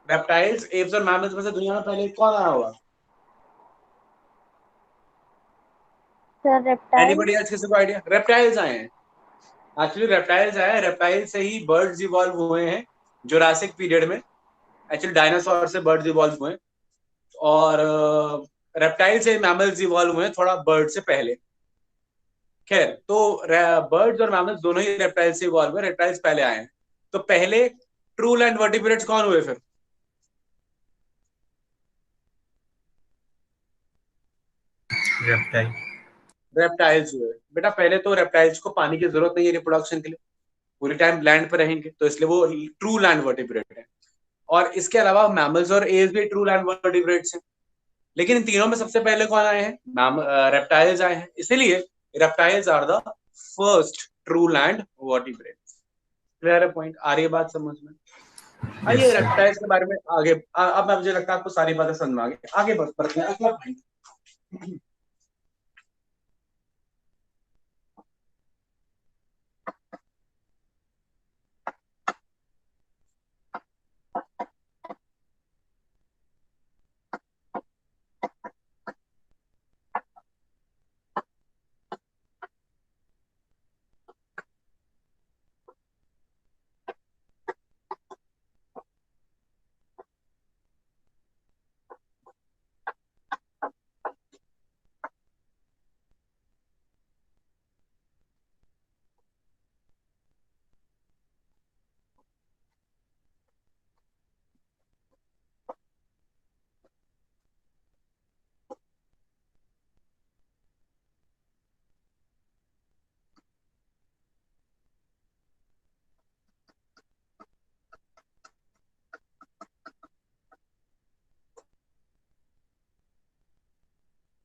रेप्टाइल्स, एव्स और मैमल्स में से दुनिया में पहले कौन आया होगा? Sir reptile. Anybody else? किसी को आइडिया? रेप्टाइल्स आए हैं एक्चुअली, रेप्टाइल्स आए हैं। रेप्टाइल से ही बर्ड्स इवॉल्व हुए हैं जुरासिक पीरियड में। एक्चुअली डायनासोर से बर्ड्स इवॉल्व हुए हैं, और रेप्टाइल से मैमल्स इवॉल्व हुए हैं थोड़ा बर्ड से पहले। खैर, तो बर्ड्स और मैमल्स दोनों ही रेप्टाइल से इवॉल्व हुए, रेप्टाइल्स पहले आए हैं। तो पहले ट्रू लैंड वर्टिब्रेट्स कौन हुए फिर? रेप्टाइल। रेप्टाइल्स हुए बेटा पहले। तो रेप्टाइल्स को पानी की जरूरत नहीं है रिप्रोडक्शन के लिए, पूरी टाइम लैंड पर रहेंगे, तो इसलिए वो ट्रू लैंड वर्टिब्रेट है। और इसके अलावा मैमल्स और एज भी ट्रू लैंड वर्टिब्रेट्स हैं। लेकिन इन तीनों में सबसे पहले कौन आए हैं? रेप्टाइल्स आए हैं, इसीलिए reptiles are the first true land vertebrates. Clear है पॉइंट? आ रही है बात समझ में? आइए Yes, sir. रेप्टाइल्स के बारे में आगे, अब मुझे लगता है आपको सारी बातें समझ में आ गई। आगे बढ़ते हैं, अगला पॉइंट।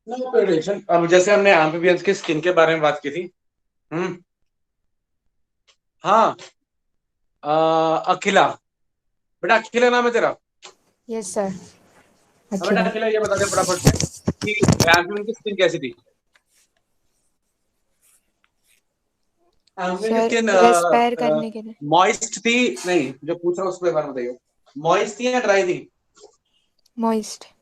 No tension. अब जैसे हमने एम्फिबियंस के स्किन के बारे में बात की थी, हाँ, अखिला, बेटा अखिला नाम है तेरा? Yes sir. अब बेटा अखिला। अखिला ये बता दे फटाफट से कि एम्फिबियन की स्किन कैसी थी? एम्फिबियन की सर स्किन रेस्पायर करने के लिए। मॉइस्ट थी? नहीं, जो पूछ रहा हूँ उसके बारे में बताइए। मॉइस्ट थी या ड्राई थी? मॉइस्ट।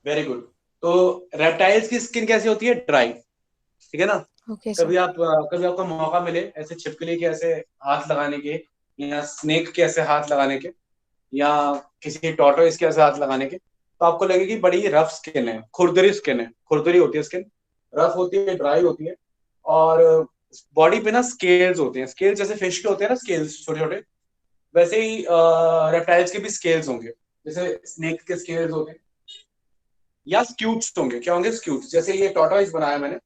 Very good. तो रेप्टाइल्स की स्किन कैसी होती है? ड्राई, ठीक है ना? Okay sir. कभी आपको मौका मिले ऐसे छिपकली के ऐसे हाथ लगाने के, या स्नेक के ऐसे हाथ लगाने के, या किसी टॉर्टोइस के ऐसे हाथ लगाने के, तो आपको लगेगी बड़ी रफ स्किन है, खुरदरी स्किन है, खुरदरी होती है स्किन, रफ होती है, ड्राई होती है। और बॉडी पे ना स्केल्स होते हैं, स्केल्स जैसे फिश के होते हैं ना, स्केल्स छोटे छोटे, वैसे ही रेप्टाइल्स के भी स्केल्स होंगे, जैसे स्नेक के स्केल्स होते हैं, या स्क्यूट्स होंगे। क्या होंगे? स्क्यूट्स। जैसे ये टॉर्टोइस बनाया मैंने,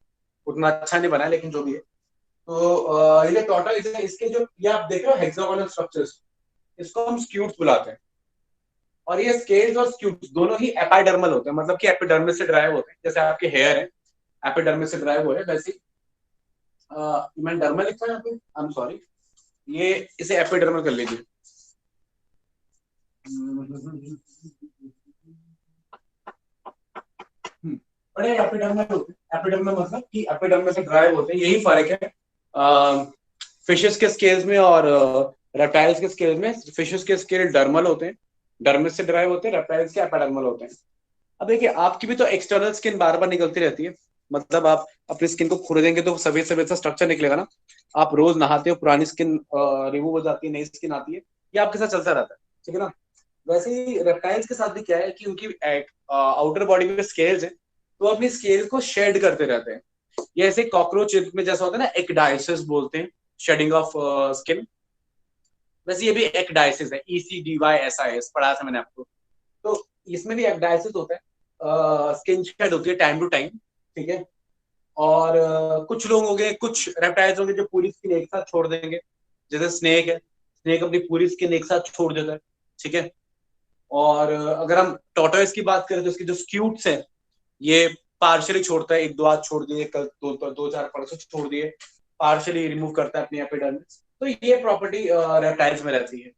उतना अच्छा नहीं बनाया लेकिन जो भी है। तो ये टॉर्टोइस है, इसके जो ये आप देख रहे हो हेक्सागोनल स्ट्रक्चर्स, इसको हम स्क्यूट्स बुलाते हैं। और ये स्केल्स और स्क्यूट्स दोनों ही एपिडर्मल होते हैं, मतलब कि एपिडर्मिस से ड्राइव होते हैं। जैसे आपके हेयर है एपिडर्मिस से ड्राइव हो रहे हैं, वैसे मैं डर्मल लिखा है यहाँ पे, आई एम सॉरी, ये इसे एपिडर्मल कर लीजिए। बड़े एपिडर्मल होते हैं, एपिडर्मल मतलब कि एपिडर्मिस से ड्राइव होते हैं। यही फर्क है फिशेस के स्केल्स में और रेप्टाइल्स के स्केल्स में। फिशेस के स्केल डर्मल होते हैं, डर्मिस से ड्राइव होते हैं, रेप्टाइल्स के एपिडर्मल होते हैं। अब देखिए, आपकी भी तो एक्सटर्नल स्किन बार बार निकलती रहती है, मतलब आप अपनी स्किन को खुरेदेंगे तो सफेद सफेद सा स्ट्रक्चर निकलेगा ना। आप रोज नहाते हो, पुरानी स्किन रिमूव हो जाती है, नई स्किन आती है, ये आपके साथ चलता रहता है, ठीक है ना। वैसे ही रेप्टाइल्स के साथ भी क्या है कि उनकी आउटर बॉडी में स्केल्स है, तो अपनी स्केल को शेड करते रहते हैं। ये ऐसे कॉकरोच में जैसा होता है ना, एक्डाइसिस बोलते हैं, शेडिंग ऑफ स्किन। वैसे ये भी एक्डाइसिस है, ECDYSIS पढ़ा था मैंने आपको। तो इसमें भी एक्डाइसिस होता है, स्किन शेड होती है टाइम टू टाइम, ठीक है। और कुछ लोग होंगे, कुछ रेप्टाइल्स होंगे जो पूरी स्किन एक साथ छोड़ देंगे, जैसे स्नेक है, स्नेक अपनी पूरी स्किन एक साथ छोड़ देता है, ठीक है। और अगर हम टॉर्टोइस की बात करें तो इसके जो स्क्यूट्स है ये पार्शियली छोड़ता है, एक दो हाथ छोड़ दिए, कल दो चार परसों छोड़ दिए, पार्शियली रिमूव करता है अपनी एपिडर्मिस। तो ये प्रॉपर्टी रेप्टाइल्स में रहती है।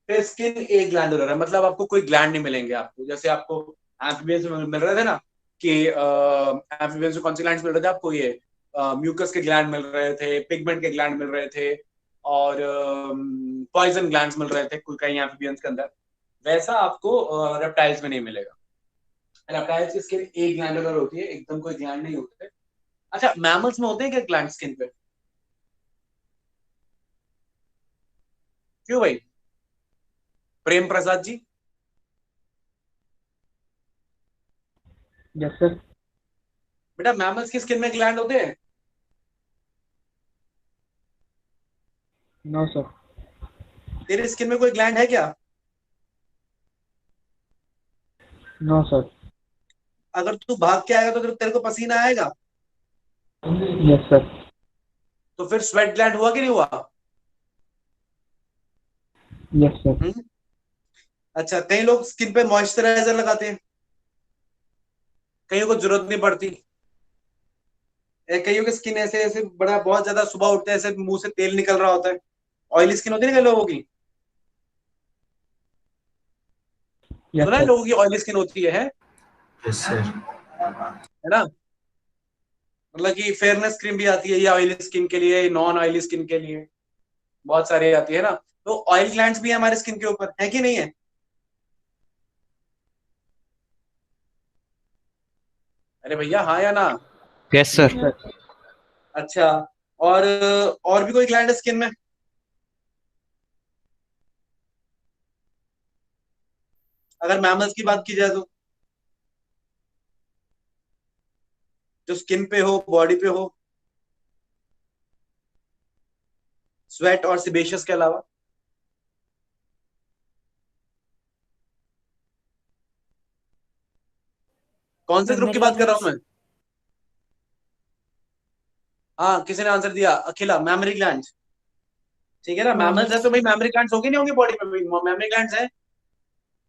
फिर स्किन ए ग्लैंडुलर है, मतलब आपको कोई ग्लैंड नहीं मिलेंगे आपको, जैसे आपको एम्फीबियंस में मिल रहे थे ना, कि एम्फीबियंस में कौन से ग्लैंड्स मिल रहे थे आपको, ये म्यूकस के ग्लैंड मिल रहे थे, पिगमेंट के ग्लैंड मिल रहे थे, और पॉइजन ग्लैंड्स मिल रहे थे कोई कई एम्फीबियंस के अंदर। वैसा आपको रेप्टाइल्स में नहीं मिलेगा। रेप्टाइल्स की स्किन ए ग्लैंडुलर होती है, एकदम कोई ग्लैंड नहीं होते। अच्छा, मैमल्स में होते हैं क्या ग्लैंड स्किन पे? क्यों भाई? प्रेम प्रसाद जी। Yes sir. बेटा मैमल्स की स्किन में ग्लैंड होते हैं? No sir. तेरे स्किन में कोई ग्लैंड है क्या? No sir. अगर तू भाग के आएगा तो तेरे को पसीना आएगा? Yes sir. तो फिर स्वेट ग्लैंड हुआ कि नहीं हुआ? Yes sir. अच्छा, कई लोग स्किन पे मॉइस्चराइजर लगाते हैं, कईयों को जरूरत नहीं पड़ती। कईयों की स्किन ऐसे ऐसे बड़ा बहुत ज्यादा, सुबह उठते हैं ऐसे मुंह से तेल निकल रहा होता है, ऑयली स्किन होती है ना कई लोगों की। यस सुना है सर। लोगों की ऑयली स्किन होती है यस सर। ना। मतलब कि फेयरनेस क्रीम भी आती है ये ऑयली स्किन के लिए, नॉन ऑयली स्किन के लिए, बहुत सारी आती है ना। तो ऑयल ग्लैंड्स भी है हमारे स्किन के ऊपर, है कि नहीं है? अरे भैया, हाँ या ना? Yes sir. अच्छा, और भी कोई ग्लैंड है स्किन में? अगर मैमल्स की बात की जाए तो, जो स्किन पे हो, बॉडी पे हो, स्वेट और सिबेशियस के अलावा। कौन से ग्रुप की मेमोरी बात कर रहा हूं ग्लैंड्स। मैं? हाँ, किसी ने आंसर दिया, अखिला, मैमरी ग्लैंड। ठीक है ना, मैमल्स है मैमल्स। तो भाई मैमरी ग्लैंड्स होंगे नहीं होंगे बॉडी में? मैमरी ग्लैंड्स है।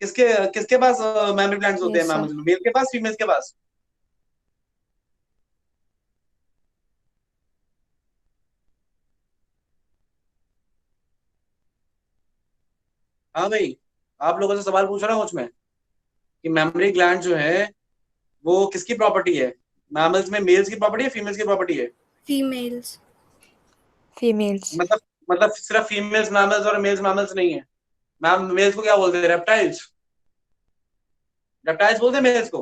किसके किसके पास मैमरी ग्लैंड्स होते हैं यस सर। मैमल्स में? मेल के पास, फीमेल के पास? हाँ भाई, आप लोगों से सवाल पूछ रहा हूँ उसमें कि मेमोरी ग्लैंड जो है वो किसकी प्रॉपर्टी है? मैमल्स में मेल्स की प्रॉपर्टी है, फीमेल्स की प्रॉपर्टी है? फीमेल्स। फीमेल्स। मतलब मतलब सिर्फ फीमेल्स मैमल्स और मेल्स मैमल्स नहीं है? मैम मेल्स को क्या बोलते हैं? रेप्टाइल्स। रेप्टाइल्स बोलते हैं मेल्स को।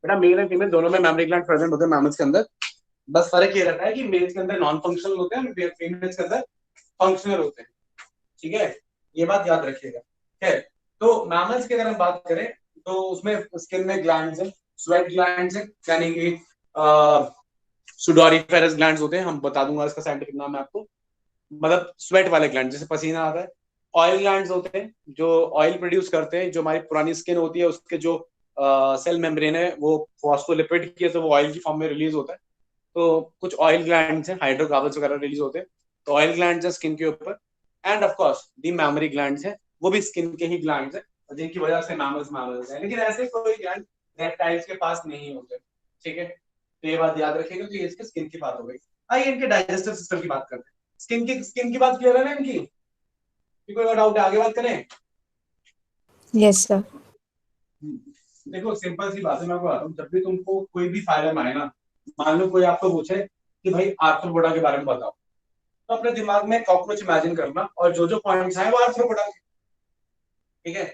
बेटा मेल एंड फीमेल दोनों में मेमोरी ग्लैंड प्रेजेंट होते हैं मैमल्स के अंदर। बस फर्क ये रहता है कि मेल्स के अंदर नॉन फंक्शनल होते हैं, फीमेल्स के अंदर फंक्शनल होते हैं, ठीक है। ये बात याद रखिएगा। खैर, तो मैमल्स की अगर हम बात करें तो उसमें स्किन में ग्लैंड्स है, स्वेट ग्लैंड्स है, यानी कि सुडोरिफेरस ग्लैंड्स होते हैं, हम बता दूंगा इसका साइंटिफिक नाम है आपको। मतलब स्वेट वाले ग्लैंड, जैसे पसीना आता है। ऑयल ग्लैंड्स होते हैं जो ऑयल प्रोड्यूस करते हैं, जो हमारी पुरानी स्किन होती है उसके जो सेल मेम्ब्रेन है वो फॉस्फोलिपिड की है, तो वो ऑयल की फॉर्म में रिलीज होता है। तो कुछ ऑयल ग्लैंड्स हैं, हाइड्रोकार्बन्स वगैरह रिलीज होते हैं, तो ऑयल ग्लैंड्स है स्किन के ऊपर। End of course the memory glands है, वो भी स्किन के ही ग्लैंड्स है, जिनकी वजह से मैमल्स है। लेकिन ऐसे कोई ग्लैंड रेप्टाइल्स के पास नहीं होते, ठीक है। तो ये बात याद रखिएगा। तो ये इसके स्किन की बात हो गई। आइए इनके डाइजेस्टिव सिस्टम की बात करते हैं। स्किन की बात क्लियर है ना इनकी? कोई और डाउट है? आगे बात करें? Yes sir. देखो सिंपल सी बात है, मैं आपको बताता हूँ। जब भी तुमको कोई भी फाइलम आए ना, मान लो कोई आपको पूछे कि भाई आर्थ्रोपोडा के बारे में बताओ, तो अपने दिमाग में कॉकरोच इमेजिन करना और जो जो पॉइंट्स आए वो आर्थ्रोपोडा के, ठीक है।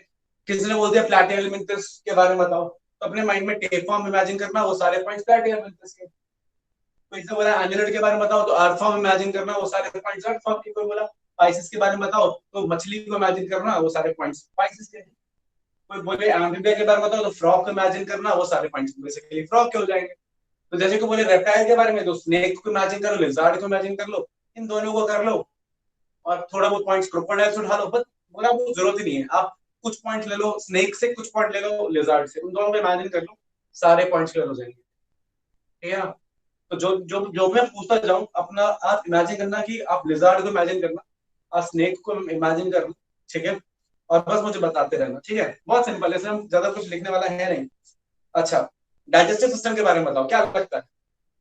किसी ने बोल दिया फ्लैट एलिमेंट्स के बारे में बताओ, तो अपने माइंड में टेप फॉर्म इमेजिन करना, वो सारे पॉइंट्स फ्लैट एलिमेंट्स के। कोई से बोला एमुलेट के बारे में बताओ, तो अर्थ फॉर्म इमेजिन करना, वो सारे पॉइंट्स अर्थ फॉर्म के। कोई बोला स्पाइसेस के बारे में बताओ, तो मछली को इमेजिन करना, वो सारे पॉइंट्स स्पाइसेस के। कोई बोले एम्फीबिया के बारे में बताओ, तो फ्रॉग को इमेजिन करना, वो सारे पॉइंट्स बेसिकली फ्रॉग के हो जाएंगे। तो जैसे को बोले रेप्टाइल के बारे में, तो स्नेक को इमेजिन कर लो, लिजार्ड को इमेजिन कर लो, इन दोनों को कर लो, और थोड़ा बहुत पॉइंट्स क्रोकोडाइल से उठा लो। बस बोला वो जरूरत ही नहीं है, आप कुछ पॉइंट ले लो स्नेक से, कुछ पॉइंट ले लो लिजार्ड से, उन दोनों को इमेजिन कर लो, सारे पॉइंट्स क्लियर हो जाएंगे। ठीक है ना? तो जो जो जो मैं पूछता जाऊं अपना, आप इमेजिन करना कि आप लिजार्ड को इमेजिन करना, आप स्नेक को इमेजिन करना, ठीक है, और बस मुझे बताते रहना। ठीक है, बहुत सिंपल है, हम ज्यादा कुछ लिखने वाला है नहीं। अच्छा, डाइजेस्टिव सिस्टम के बारे में बताओ, क्या लगता है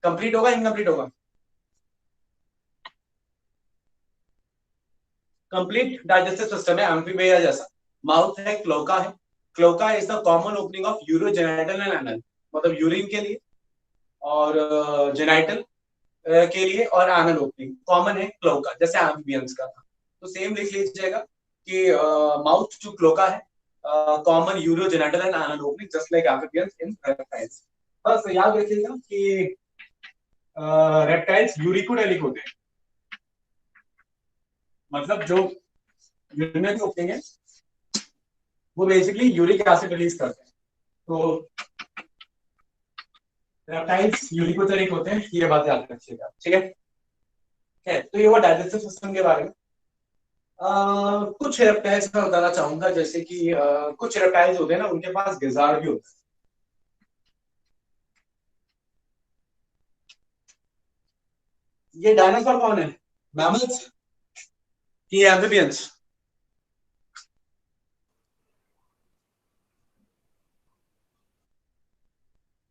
कंप्लीट होगा इनकम्प्लीट होगा? कंप्लीट डाइजेस्टिव सिस्टम है एम्फीबिया जैसा। माउथ है, क्लोका है। Cloaca is the common opening of urogenital and anal, मतलब यूरिन के लिए और जेनाइटल के लिए, और एनल ओपनिंग कॉमन है क्लोका, जैसे एम्फीबियंस का था। तो सेम लिख लीजिएगा कि माउथ जो क्लोका है, common urogenital and anal opening just like amphibians in reptiles. बस याद रखिएगा कि रेप्टाइल्स यूरिकोडेलिक होते हैं, मतलब जो यूरिनरी ओपनिंग है वो बेसिकली यूरिक एसिड रिलीज करते हैं। तो रेप्टाइल्स यूरिकोडेलिक होते हैं, ये बात याद रखिएगा। ठीक है, तो ये वो डाइजेस्टिव सिस्टम के बारे में। कुछ रेप्टाइल्स मैं बताना चाहूंगा, जैसे कि कुछ रेप्टाइल्स होते हैं ना, उनके पास गिजार्ड भी होता है। ये डायनासोर कौन है? मैमल्स कि एम्फीबियंस?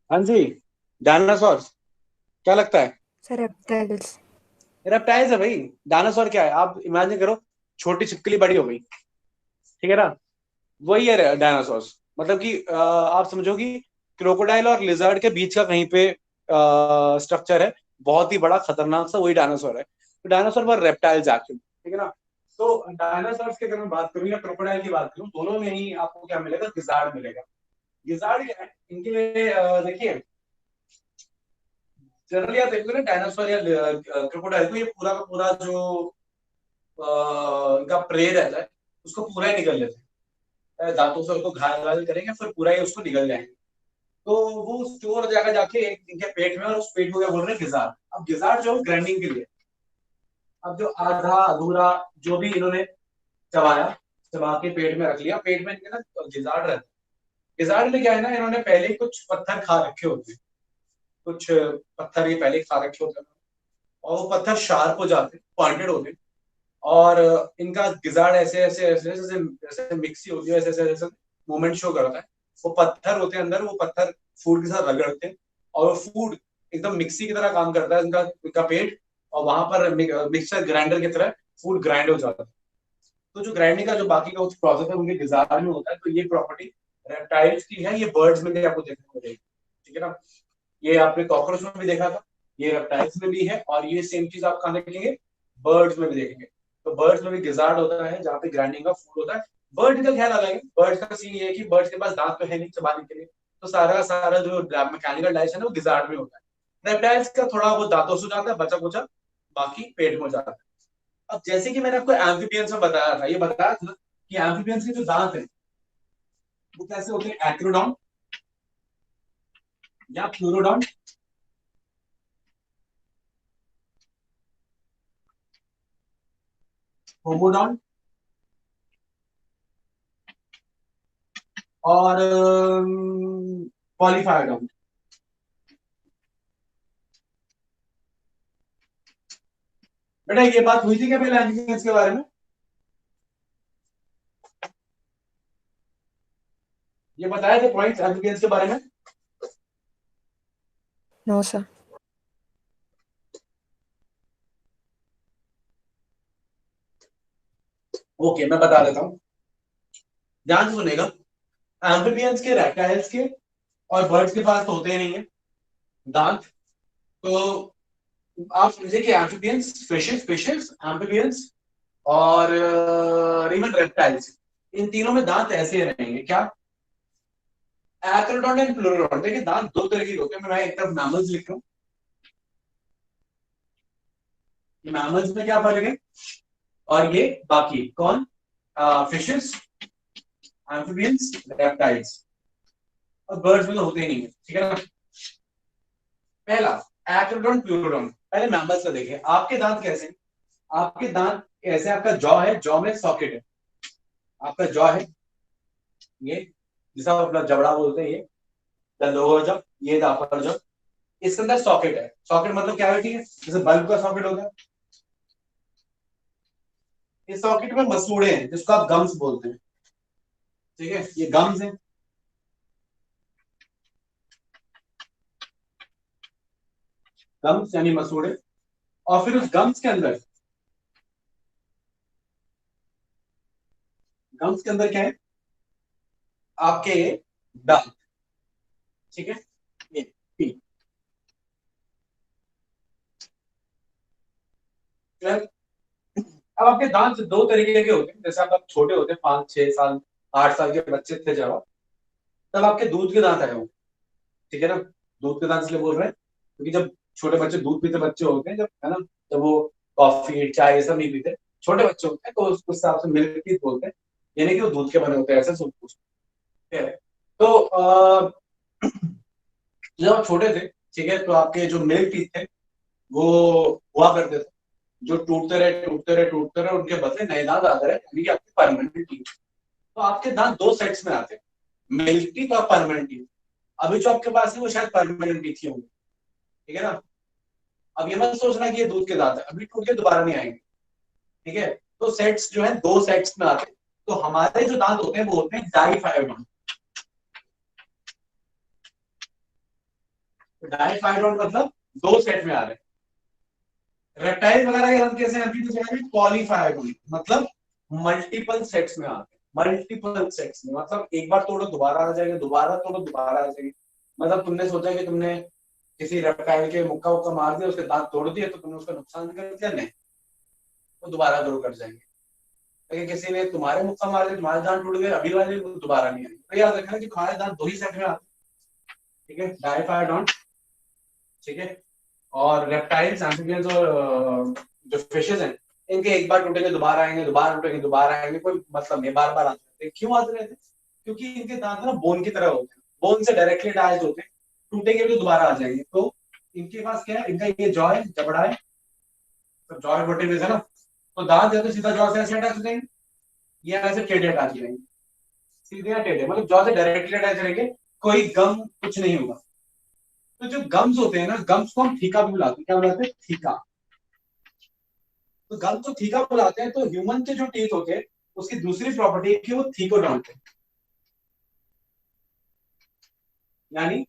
हाँ जी, डायनासोर क्या लगता है? Sir reptiles. रेप्टाइल्स है भाई। डायनासोर क्या है, आप इमेजिन करो, छोटी छिपकली बड़ी हो गई, ठीक है ना, वही है डायनासोर। मतलब कि आप समझो कि क्रोकोडाइल और लिजर्ड के बीच का कहीं पे स्ट्रक्चर है, बहुत ही बड़ा खतरनाक सा, वही डायनासोर है। तो डायनासोर पर रेप्टाइल्स एक्चुअली, ठीक है ना। तो डायनासोर की अगर मैं बात करूँ या क्रोकोडाइल की बात करूँ, दोनों में ही आपको क्या मिलेगा? गिजार्ड मिलेगा। गिजार्ड क्या है इनके लिए? देखिए, जनरली आप देखोगे ना डायनासोर या क्रोकोडाइल को, ये पूरा का पूरा जो इनका प्रे रहता है उसको पूरा ही निकल लेते हैं, दांतों से उसको घायल घायल करेंगे, फिर पूरा ही उसको निकल जाएंगे। तो वो स्टोर हो जाएगा जाके इनके पेट में, और उस पेट को क्या बोल रहे हैं? गिजार। अब गिजार जो ग्राइंडिंग के लिए, अब जो आधा अधूरा जो भी इन्होंने चबाया, चबा के पेट में रख लिया, पेट में इनके ना गिजार रहता है। गिजार में क्या है ना, इन्होंने पहले ही कुछ पत्थर खा रखे होते हैं, कुछ पत्थर ये पहले खा रखे होते हैं, और वो पत्थर शार्प हो जाते हैं, पॉइंटेड होते हैं, और इनका गिजार्ड ऐसे ऐसे ऐसे ऐसे ऐसे मिक्सी होती है, ऐसे ऐसे ऐसे मूवमेंट शो करता है। वो पत्थर होते हैं अंदर, वो पत्थर फूड के साथ रगड़ते हैं, और वो फूड एकदम मिक्सी की तरह काम करता है इनका पेट, और वहां पर मिक्सर ग्राइंडर की तरह फूड ग्राइंड हो जाता है। तो जो ग्राइंडिंग का जो बाकी का प्रोसेस है उनके गिजार में होता है। तो ये प्रॉपर्टी रेप्टाइल्स की है, ये बर्ड्स में भी आपको देखने को मिलेगी, ठीक है ना। ये आपने कॉकरोच में भी देखा था, ये रेप्टाइल्स में भी है, और ये सेम चीज आप कहाँ देखेंगे? बर्ड्स में भी देखेंगे। तो बर्ड्स में भी गिजार्ड होता है, जहाँ पे ग्राइंडिंग का फूड होता है। बर्ड का ख्याल अलग है, बर्ड्स का सीन ये है कि बर्ड्स के पास दांत तो है नहीं चबाने के लिए, तो सारा का सारा जो मैकेनिकल डाइजेशन है वो गिजार्ड में होता है। रेप्टाइल्स का थोड़ा वो दांतों से जाता है, बचा कुचा बाकी पेट में जाता है। अब जैसे कि मैंने आपको एम्फीबियंस में बताया था, ये बताया था कि एम्फीबियंस के जो दांत है वो कैसे होते हैं? एक्रोडॉन या प्लूरोडॉन, होमोडॉन, और पॉलीफायरडॉन। बेटा ये बात हुई थी क्या पहले एम्फीबियंस के बारे में? ये बताया थे पॉइंट्स एम्फीबियंस के बारे में? No sir. ओके, मैं बता देता हूँ, ध्यान से सुनेगा। एम्फीबियंस के, रेप्टाइल्स के और बर्ड्स के पास तो होते ही नहीं है दांत। तो आप समझिए कि एम्फीबियंस, फिशेस, एम्फीबियंस और इवन रेप्टाइल्स, इन तीनों में दांत ऐसे रहेंगे क्या, एक्रोडोंट एंड प्लूरोडोंट। देखिए दांत दो तरह के होते हैं, मैं एक तरफ मैमल्स लिख रहा हूँ, मैमल्स में क्या फर्क है, और ये बाकी कौन, फिशेस, एम्फिबियंस, रेप्टाइल्स, और बर्ड्स में तो होते ही नहीं है, ठीक है ना। पहला एक्रोडोंट प्लूरोडोंट, पहले मैमल्स का देखें। आपके दांत कैसे, आपके दांत कैसे, आपका जॉ है, जॉ में सॉकेट है, आपका जॉ है ये, जिसे आप अपना जबड़ा बोलते हैं, ये द लोअर जॉ, ये द अपर जॉ, इसके अंदर सॉकेट है। सॉकेट मतलब क्या है, ठीक है, जैसे बल्ब का सॉकेट होता है, इस सॉकेट में मसूड़े हैं जिसको आप गम्स बोलते हैं, ठीक है, ये गम्स हैं, गम्स यानी मसूड़े। और फिर उस गम्स के अंदर, गम्स के अंदर क्या है, आपके दांत, ठीक है, ये ठीक। अब आपके दांत दो तरीके के होते हैं, जैसे आप छोटे होते हैं, 5 6 साल 8 साल के बच्चे थे जब आप, तब आपके दूध के दांत आए होंगे, ठीक है ना। दूध के दांत इसलिए बोल रहे हैं क्योंकि जब छोटे बच्चे दूध पीते बच्चे होते हैं, जब है ना, जब वो कॉफी चाय ये सब नहीं पीते, छोटे बच्चे होते हैं, तो उस हिसाब से मिल्क टीथ बोलते हैं, यानी कि वो दूध के बने होते हैं, ऐसा सब कुछ, ठीक है। तो जब आप छोटे थे, ठीक है, तो आपके जो मिल्क टीथ थे वो हुआ करते थे, जो टूटते रहे टूटते रहे टूटते रहे, उनके बदले नए दांत आते रहे, यानी कि आपके परमानेंट टीथ। तो आपके दांत दो सेट्स में आते हैं, मिल्क टीथ और परमानेंट टीथ। अभी जो आपके पास है वो शायद परमानेंट टीथ ही होंगे, ठीक है ना। अब ये मत सोचना कि ये दूध के दांत है, अभी टूट के दोबारा नहीं आएंगे, ठीक है। तो सेट्स जो है दो सेट्स में आते हैं। तो हमारे जो दांत होते हैं वो होते हैं डाइफाइडोन। डाइफाइडोन मतलब दो सेट में आ रहे हैं। रेप्टाइल वगैरह के दांत कैसे हैं, पॉलीफाइडोन मतलब मल्टीपल सेट्स में आते हैं, मल्टीपल सेट्स में, मतलब एक बार तोड़ो दोबारा आ जाएगा, दोबारा तोड़ो दोबारा आ जाएगा। मतलब तुमने सोचा कि तुमने किसी रेप्टाइल के मुक्का उक्का मार दिया, उसके दांत तोड़ दिए, तो तुमने उसका नुकसान कर दिया, नहीं, वो दोबारा ग्रो कर जाएंगे। लेकिन किसी ने तुम्हारे मुक्का मार दिया, तुम्हारे दांत टूट गए, अभी वाले दोबारा नहीं आएंगे। तो याद रखना कि तुम्हारे दांत दो ही सेट में आते हैं, ठीक है, डाइफाइडोन, ठीक है। और रेप्टाइल्स, एम्फिबियंस और जो फिशेस हैं, इनके एक बार टूटेंगे दोबारा आएंगे, दोबारा टूटेंगे दोबारा आएंगे, कोई मतलब नहीं, बार बार आते हैं। क्यों आते रहते हैं, क्योंकि इनके दांत ना बोन की तरह होते हैं, बोन से डायरेक्टली अटैच होते हैं, टूटेंगे भी तो दोबारा आ जाएंगे। तो इनके पास क्या है, इनका ये जॉ है, जबड़ा है, तो जॉ वर्टिब्रस है ना, तो दांत या तो सीधा जॉ से ऐसे अटैच हो जाएंगे, या ऐसे टेढ़े अटैच हो जाएंगे, सीधे या टेढ़े, मतलब जॉ से डायरेक्टली अटैच रहेंगे, कोई गम कुछ नहीं होगा। तो जो गम्स होते हैं ना, गम्स को हम थीका भी बुलाते हैं, क्या बुलाते हैं, थीका। तो गम्स को थीका बुलाते हैं। तो ह्यूमन के जो टीथ होते हैं उसकी दूसरी प्रॉपर्टी है कि वो थीकोडोंट है, यानी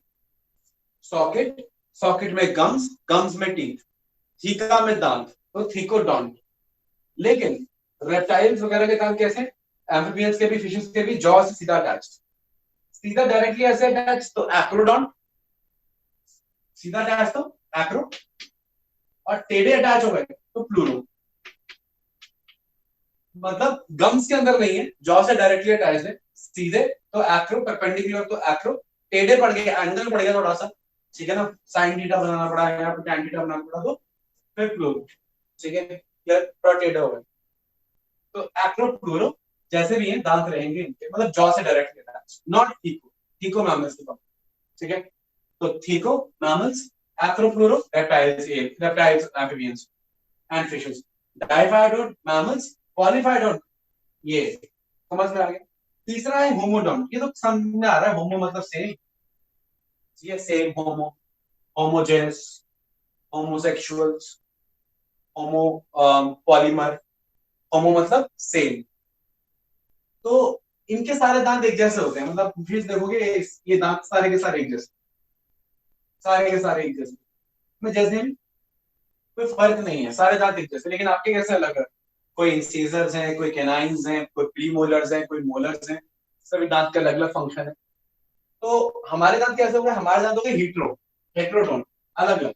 सॉकेट, सॉकेट में गम्स, गम्स में टीथ, थीका में दांत, तो थीकोडोंट। लेकिन रेप्टाइल्स वगैरह के दांत कैसे, एम्फिबियंस के भी, फिशेस के भी जॉ से सीधा अटैच, सीधा डायरेक्टली ऐसे अटैच तो एक्रोडोंट, सीधा अटैच तो एक्रो, और टेढ़े अटैच हो गए तो प्लूरो। मतलब गम्स के अंदर नहीं है, जॉ से डायरेक्टली अटैच है, सीधे तो एक्रो, परपेंडिकुलर तो एक्रो, टेढ़े पड़ गए, एंगल पड़ गया थोड़ा सा, ठीक है ना, साइन थीटा बनाना पड़ा या फिर टैन थीटा बनाना पड़ा, तो फिर प्लूरो, ठीक है, या थोड़ा टेढ़ा हो गया, तो एक्रो प्लूरो जैसे भी है दांत रहेंगे इनके, मतलब जॉ से directly attach, not theco, theco mammals की बात, ठीक है। तो theco mammals, acro pleuro reptiles, reptiles, amphibians and fishes, diphyodont mammals, polyphyodont, ये समझ में आ गया। तीसरा है होमोडोन, ये तो समझ में आ रहा है, होमो मतलब सेम, ये सेम, होमो, होमोजेनस, होमोसेक्सुअल्स, होमो, पॉलीमर, होमो मतलब सेम। तो इनके सारे दांत एक जैसे होते हैं, मतलब फिर देखोगे ये दांत सारे के सारे एक जैसे, सारे के सारे एक जैसे, में जैसे कोई फर्क नहीं है, सारे दांत एक जैसे। लेकिन आपके कैसे अलग है, कोई इंसीजर्स हैं, कोई कैनाइन्स हैं, कोई प्रीमोलर्स हैं, कोई मोलर्स हैं, सभी दांत के अलग अलग फंक्शन है। तो हमारे दांत कैसे हो गए, हमारे दांत हो गए हेट्रोडोन, अलग अलग।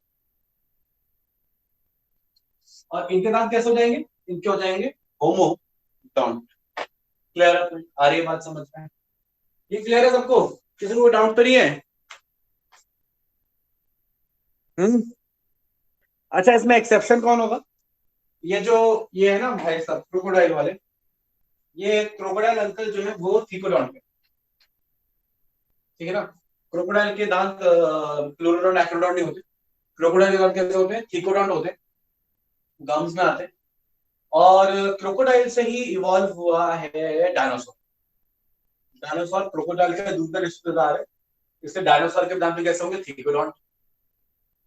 और इनके दांत कैसे हो जाएंगे, इनके हो जाएंगे होमोडोंट, क्लियर है? आ रही है बात समझ में? ये क्लियर है सबको? किसी को डाउट तो नहीं है? अच्छा, इसमें एक्सेप्शन कौन होगा? ये है ना भाई साहब क्रोकोडाइल वाले, ये क्रोकोडाइल अंकल जो है वो थीकोडॉन्ट है, ठीक है ना? क्रोकोडाइल के दांत प्लूरोडॉन्ट एक्रोडॉन्ट नहीं होते, क्रोकोडाइल के दांत कैसे होते हैं? थीकोडॉन्ट होते हैं, गम्स में आते हैं। और क्रोकोडाइल से ही इवॉल्व हुआ है डायनासोर। डायनासोर क्रोकोडाइल का दूसरा रिश्तेदार है, इससे डायनासोर के दांत भी कैसे होंगे? थीकोडॉन्ट।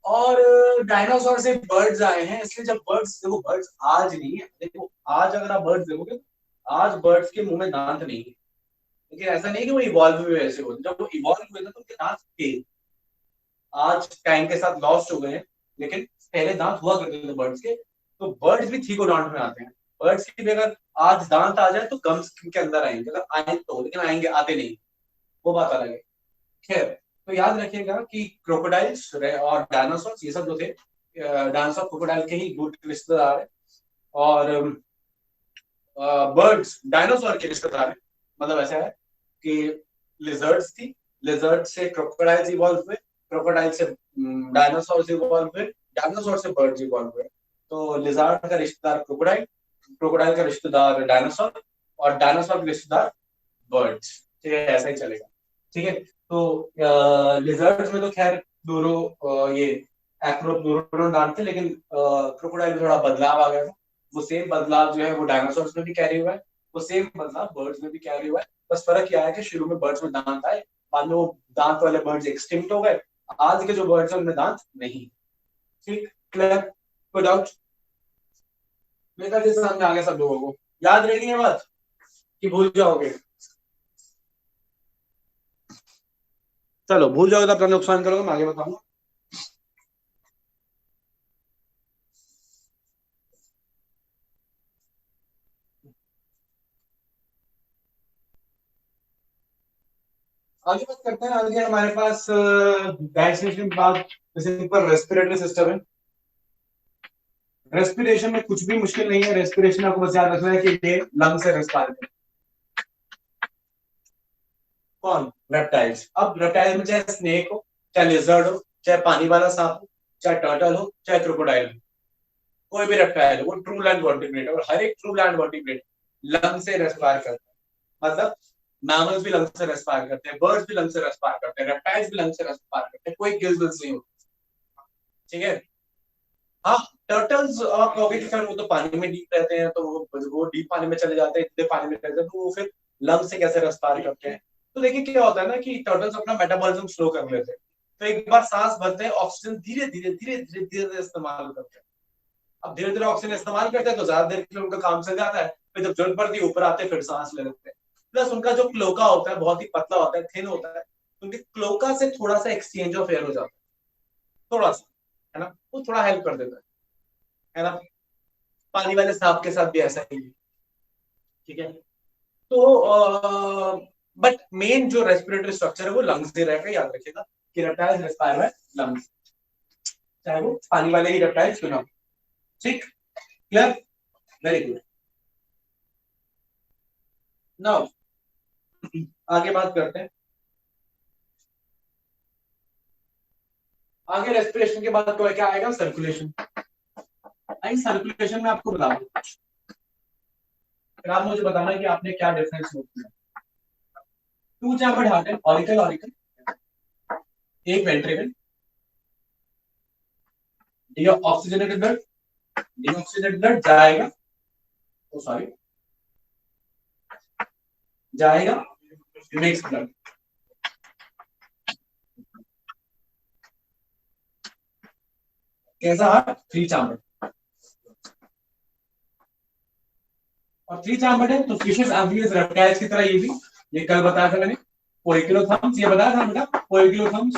और डायनासोर से बर्ड्स आए हैं, इसलिए जब बर्ड्स देखो, बर्ड्स आज नहीं है, देखो आज अगर आप बर्ड्स देखोगे, आज बर्ड्स के मुंह में दांत नहीं है, लेकिन ऐसा नहीं कि वो इवॉल्व हुए ऐसे होते, जब वो इवॉल्व हुए थे तो उनके दांत थे, आज टाइम के साथ लॉस्ट हो गए हैं, लेकिन पहले दांत हुआ करते थे बर्ड्स के। तो बर्ड्स भी थीकोडॉन्ट में आते हैं। बर्ड्स की भी अगर आज दांत आ जाए तो गम्स के अंदर आएंगे, अगर आए तो, लेकिन आएंगे, आते नहीं, वो बात अलग है। खैर, तो याद रखिएगा कि क्रोकोडाइल्स और डायनासोर ये सब जो थे, डायनासोर क्रोकोडाइल के ही दूर रिश्तेदार है, और बर्ड्स डायनासोर के रिश्तेदार है। मतलब ऐसा है कि लिजर्ड्स थी, लिजर्ड से क्रोकोडाइल्स इवॉल्व हुए, क्रोकोडाइल से डायनासोर इवॉल्व हुए, डायनासोर से बर्ड्स इवॉल्व हुए। तो लिजर्ड का रिश्तेदार क्रोकोडाइल, क्रोकोडाइल का रिश्तेदार डायनासोर, और डायनासोर का रिश्तेदार बर्ड्स। ठीक है, ऐसा ही चलेगा। ठीक है, तो लिजर्ड्स में तो खैर दोनों ये एक्रोप्लूरोडॉन्ट दांत थे, लेकिन क्रोकोडाइल में थोड़ा बदलाव आ गया था। वो सेम बदलाव जो है वो डायनासोर्स में भी कैरी हुआ है, वो सेम बदलाव बर्ड्स में भी कैरी हुआ है। बस फर्क क्या है कि शुरू में बर्ड्स में दांत आए, बाद में वो दांत वाले बर्ड्स एक्सटिंक्ट हो गए, आज के जो बर्ड्स हैं उनमें दांत नहीं। ठीक, क्लियर? कोई डाउट? मेरे ख्याल से सामने आ गया सब लोगों को। याद रहेगी ये बात कि भूल जाओगे? चलो, भूल जाओगे तो अपना नुकसान करोगे, मैं आगे बताऊंगा। आगे बात करते हैं। आगे हमारे पास डाइजेशन के बाद जैसे पर रेस्पिरेटरी सिस्टम है। रेस्पिरेशन में कुछ भी मुश्किल नहीं है, रेस्पिरेशन आपको बस याद रखना है कि ये लंग से रेस्पिरेट। कौन? रेप्टाइल्स। अब रेप्टाइल में चाहे स्नेक हो, चाहे लिजर्ड हो, चाहे पानी वाला सांप हो, चाहे टर्टल हो, चाहे क्रोकोडाइल हो, कोई भी रेप्टाइल हो, वो ट्रू लैंड वर्टिब्रेट है, और हर एक ट्रू लैंड वर्टिब्रेट लंग से रेस्पायर करता है। मतलब मैमल्स भी लंग से रेस्पायर करते हैं, बर्ड्स भी लंग से रेस्पायर करते हैं, रेप्टाइल्स भी लंग से रेस्पायर करते हैं, कोई गिल्स नहीं होता। ठीक है? हाँ, टर्टल्स आप कहोगे कि सर वो तो पानी में डीप रहते हैं, तो वो डीप पानी में चले जाते हैं, इतने पानी में रहते हैं, तो वो फिर लंग से कैसे रेस्पायर करते हैं? तो देखिए क्या होता है ना कि टर्टल्स अपना मेटाबॉलिज्म स्लो कर लेते हैं, तो एक बार सांस भरते हैं, ऑक्सीजन धीरे धीरे धीरे धीरे धीरे धीरे इस्तेमाल करते हैं। अब धीरे धीरे ऑक्सीजन इस्तेमाल करते हैं तो ज्यादा देर के लिए उनका काम चल जाता है, फिर जब जरूरत पड़ती है ऊपर आते हैं, फिर सांस ले लेते हैं। प्लस उनका जो क्लोका होता है बहुत ही पतला होता है, थिन होता है, उनके क्लोका से थोड़ा सा एक्सचेंज ऑफ एयर हो जाता है, थोड़ा सा, है ना? वो थोड़ा हेल्प कर देता है ना? पानी वाले सांप के साथ भी ऐसा ही है। ठीक है, तो बट मेन जो रेस्पिरेटरी स्ट्रक्चर है वो लंग्स से रहेगा, याद रखिएगा कि रेप्टाइल्स रेस्पायर बाय लंग्स, चाहे वो पानी वाले ही रेप्टाइल्स क्यों ना हो। ठीक, क्लियर? Very good. नाउ आगे बात करते हैं। आगे रेस्पिरेशन के बाद तो क्या आएगा? सर्कुलेशन। आई सर्कुलेशन में आपको बता दूं, फिर आप मुझे बताना है कि आपने क्या डिफरेंस नोट किया। टू चैम्बर्ड हार्ट है, ऑरिकल ऑरिकल, एक ventricle, oxygenated blood, deoxygenated blood जाएगा, तो सॉरी जाएगा मिक्स ब्लड। कैसा हार्ट? थ्री चैम्बर्ड, और थ्री चैम्बर्ड है तो फिशेस, एम्फिबियंस, रेप्टाइल्स की तरह ये भी, ये कल बताया था मैंने, पोइकिलोथर्म्स, ये बताया था बेटा, पोइकिलोथर्म्स,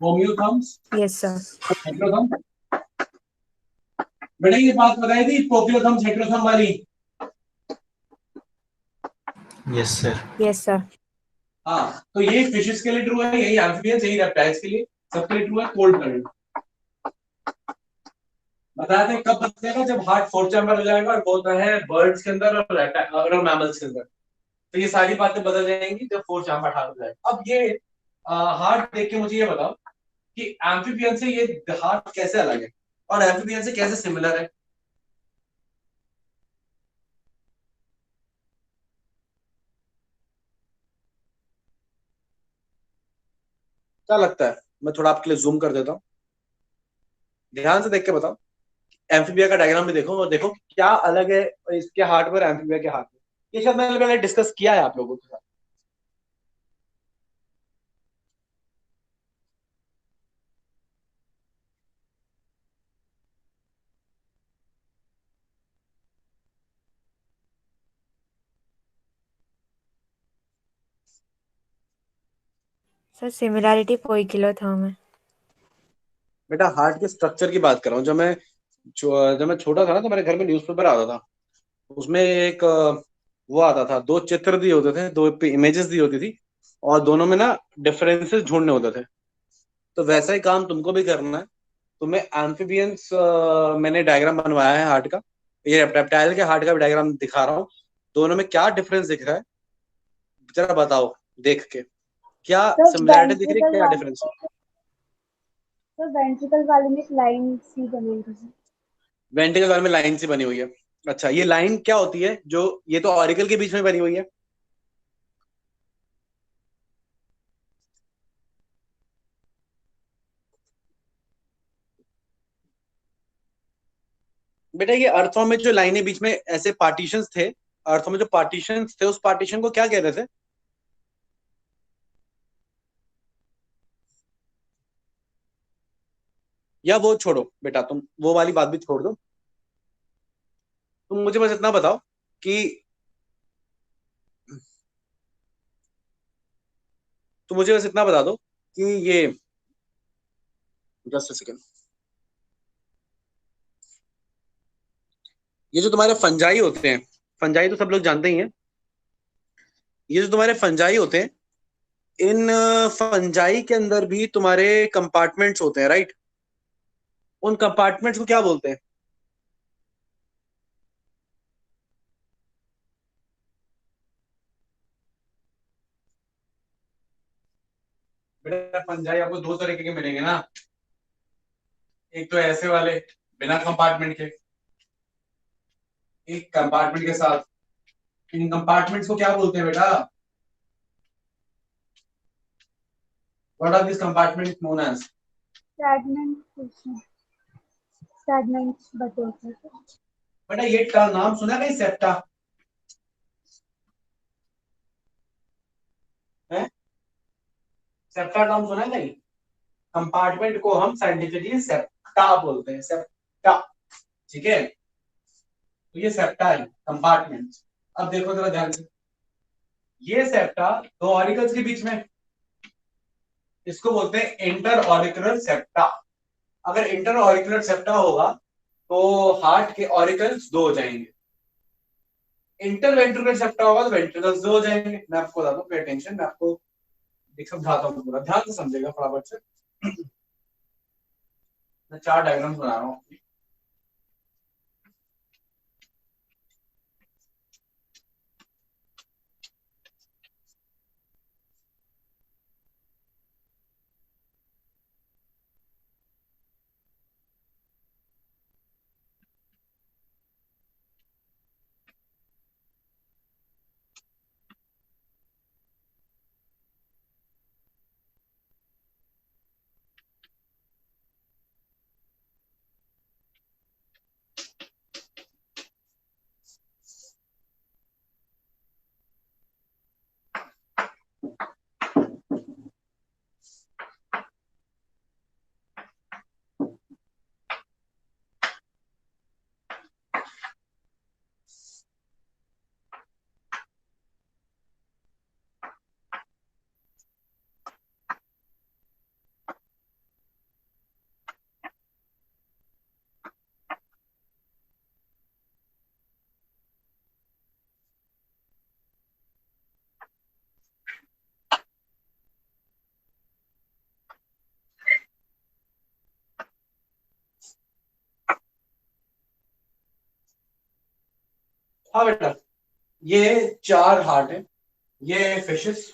होमियोथर्म्स, Yes, sir. हेटेरोथर्म्स। बेटा ये बात बताई थी पोकिलोथर्म्स हेटेरोथर्म वाली? Yes sir. Yes, sir. हाँ, तो ये फिशेस के लिए ट्रू है, यही एम्फिबियंस, यही रेप्टाइल्स के लिए, सबके लिए ट्रू है। कोल्ड ब्लडेड, बताते हैं कब बदलेगा, जब हार्ट फोर्थ चैम्बर हो जाएगा और बोलता है बर्ड्स के अंदर और मैमल्स के अंदर, तो ये सारी बातें बदल जाएंगी जब फोर्थ चैम्बर हार्ट हो जाएगा। अब ये हार्ट देख के मुझे ये बताओ कि एम्फीबियन से ये हार्ट कैसे अलग है और एम्फीबियन से कैसे सिमिलर है। क्या लगता है? मैं थोड़ा आपके लिए जूम कर देता हूँ, ध्यान से देख के बताओ। एम्फीबिया का डायग्राम भी देखो और देखो क्या अलग है इसके हार्ट में और एम्फीबिया के हार्ट में। ये शायद मैंने डिस्कस किया है आप लोगों के साथ। सर सिमिलैरिटी पोई किलो था मैं। बेटा हार्ट के स्ट्रक्चर की बात कर रहा हूँ। जब मैं छोटा था ना तो मेरे घर में न्यूज़पेपर आता था, उसमें एक वो आता था, दो चित्र दिए होते थे, दो इमेजेस दी होती थी और दोनों में ना डिफरेंसेस ढूंढने होते थे। तो वैसा ही काम तुमको भी करना है। तुम्हें एम्फीबियंस मैंने डायग्राम बनवाया है हार्ट का, ये रेप्टाइल के हार्ट का भी डायग्राम दिखा रहा हूँ। दोनों में क्या डिफरेंस दिख रहा है जरा बताओ देख के, क्या तो सिमिलैरिटी दिख रही है, क्या डिफरेंस है? वेंट्रिकल वाले में एक लाइन सी बनी हुई है। वेंट्रिकल वाले में लाइन सी बनी हुई है। अच्छा, ये लाइन क्या होती है जो, ये तो ऑरिकल के बीच में बनी हुई है। बेटा ये अर्थों में जो लाइनें बीच में ऐसे पार्टीशंस थे, अर्थों में जो पार्टीशंस थे उस पार्टीशन को क्या कहते थे? या वो छोड़ो बेटा, तुम वो वाली बात भी छोड़ दो। तुम मुझे बस इतना बताओ कि, तुम मुझे बस इतना बता दो कि ये, जस्ट सेकंड, ये जो तुम्हारे फंजाई होते हैं, फंजाई तो सब लोग जानते ही हैं, ये जो तुम्हारे फंजाई होते हैं, इन फंजाई के अंदर भी तुम्हारे कंपार्टमेंट्स होते हैं, राइट? उन कंपार्टमेंट्स को क्या बोलते हैं? बेटा फंजाई आपको दो तरीके के मिलेंगे ना, एक तो ऐसे वाले बिना कंपार्टमेंट के, एक कंपार्टमेंट के साथ। इन कंपार्टमेंट्स को क्या बोलते हैं बेटा? What are this compartment known as? Stagnant बचे बेटा ये नाम सुना कहीं, सेप्टा है? सेप्टा नाम सुना है कहीं? कंपार्टमेंट को हम साइंटिफिकली सेप्टा बोलते हैं, सेप्टा। ठीक है, तो ये सेप्टा है, कंपार्टमेंट। अब देखो जरा ध्यान से, ये सेप्टा दो ऑरिकल्स के बीच में, इसको बोलते हैं इंटर ऑरिकुलर सेप्टा। अगर इंटर ऑरिकुलर सेप्टा होगा तो हार्ट के ऑरिकल्स दो हो जाएंगे। इंटर वेंट्रिकुलर सेप्टा होगा तो वेंट्रिकल्स दो हो जाएंगे। मैं आपको बता दूं, पे अटेंशन, मैं आपको समझाता हूँ, पूरा ध्यान से समझेगा फटाफट से। मैं चार डायग्राम्स बना रहा हूँ। हाँ बेटा, ये 4 हार्ट है, ये फिशेस,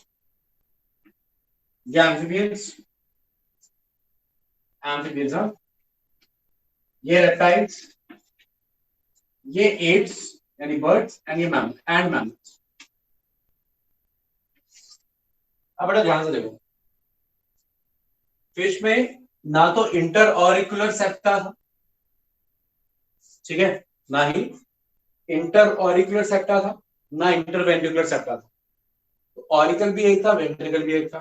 ये एम्फीबियंस, हाँ, ये रेप्टाइल्स, ये एप्स यानी बर्ड्स, एंड ये मैमल्स। अब बेटा ध्यान से देखो, फिश में ना तो इंटर ऑरिकुलर सेप्टा था, ठीक है, ना ही इंटर ऑरिकुलर सेप्टा था, ना इंटरवेंट्रिकुलर सेप्टा था। तो ऑरिकल भी एक था, वेंट्रिकल भी एक था।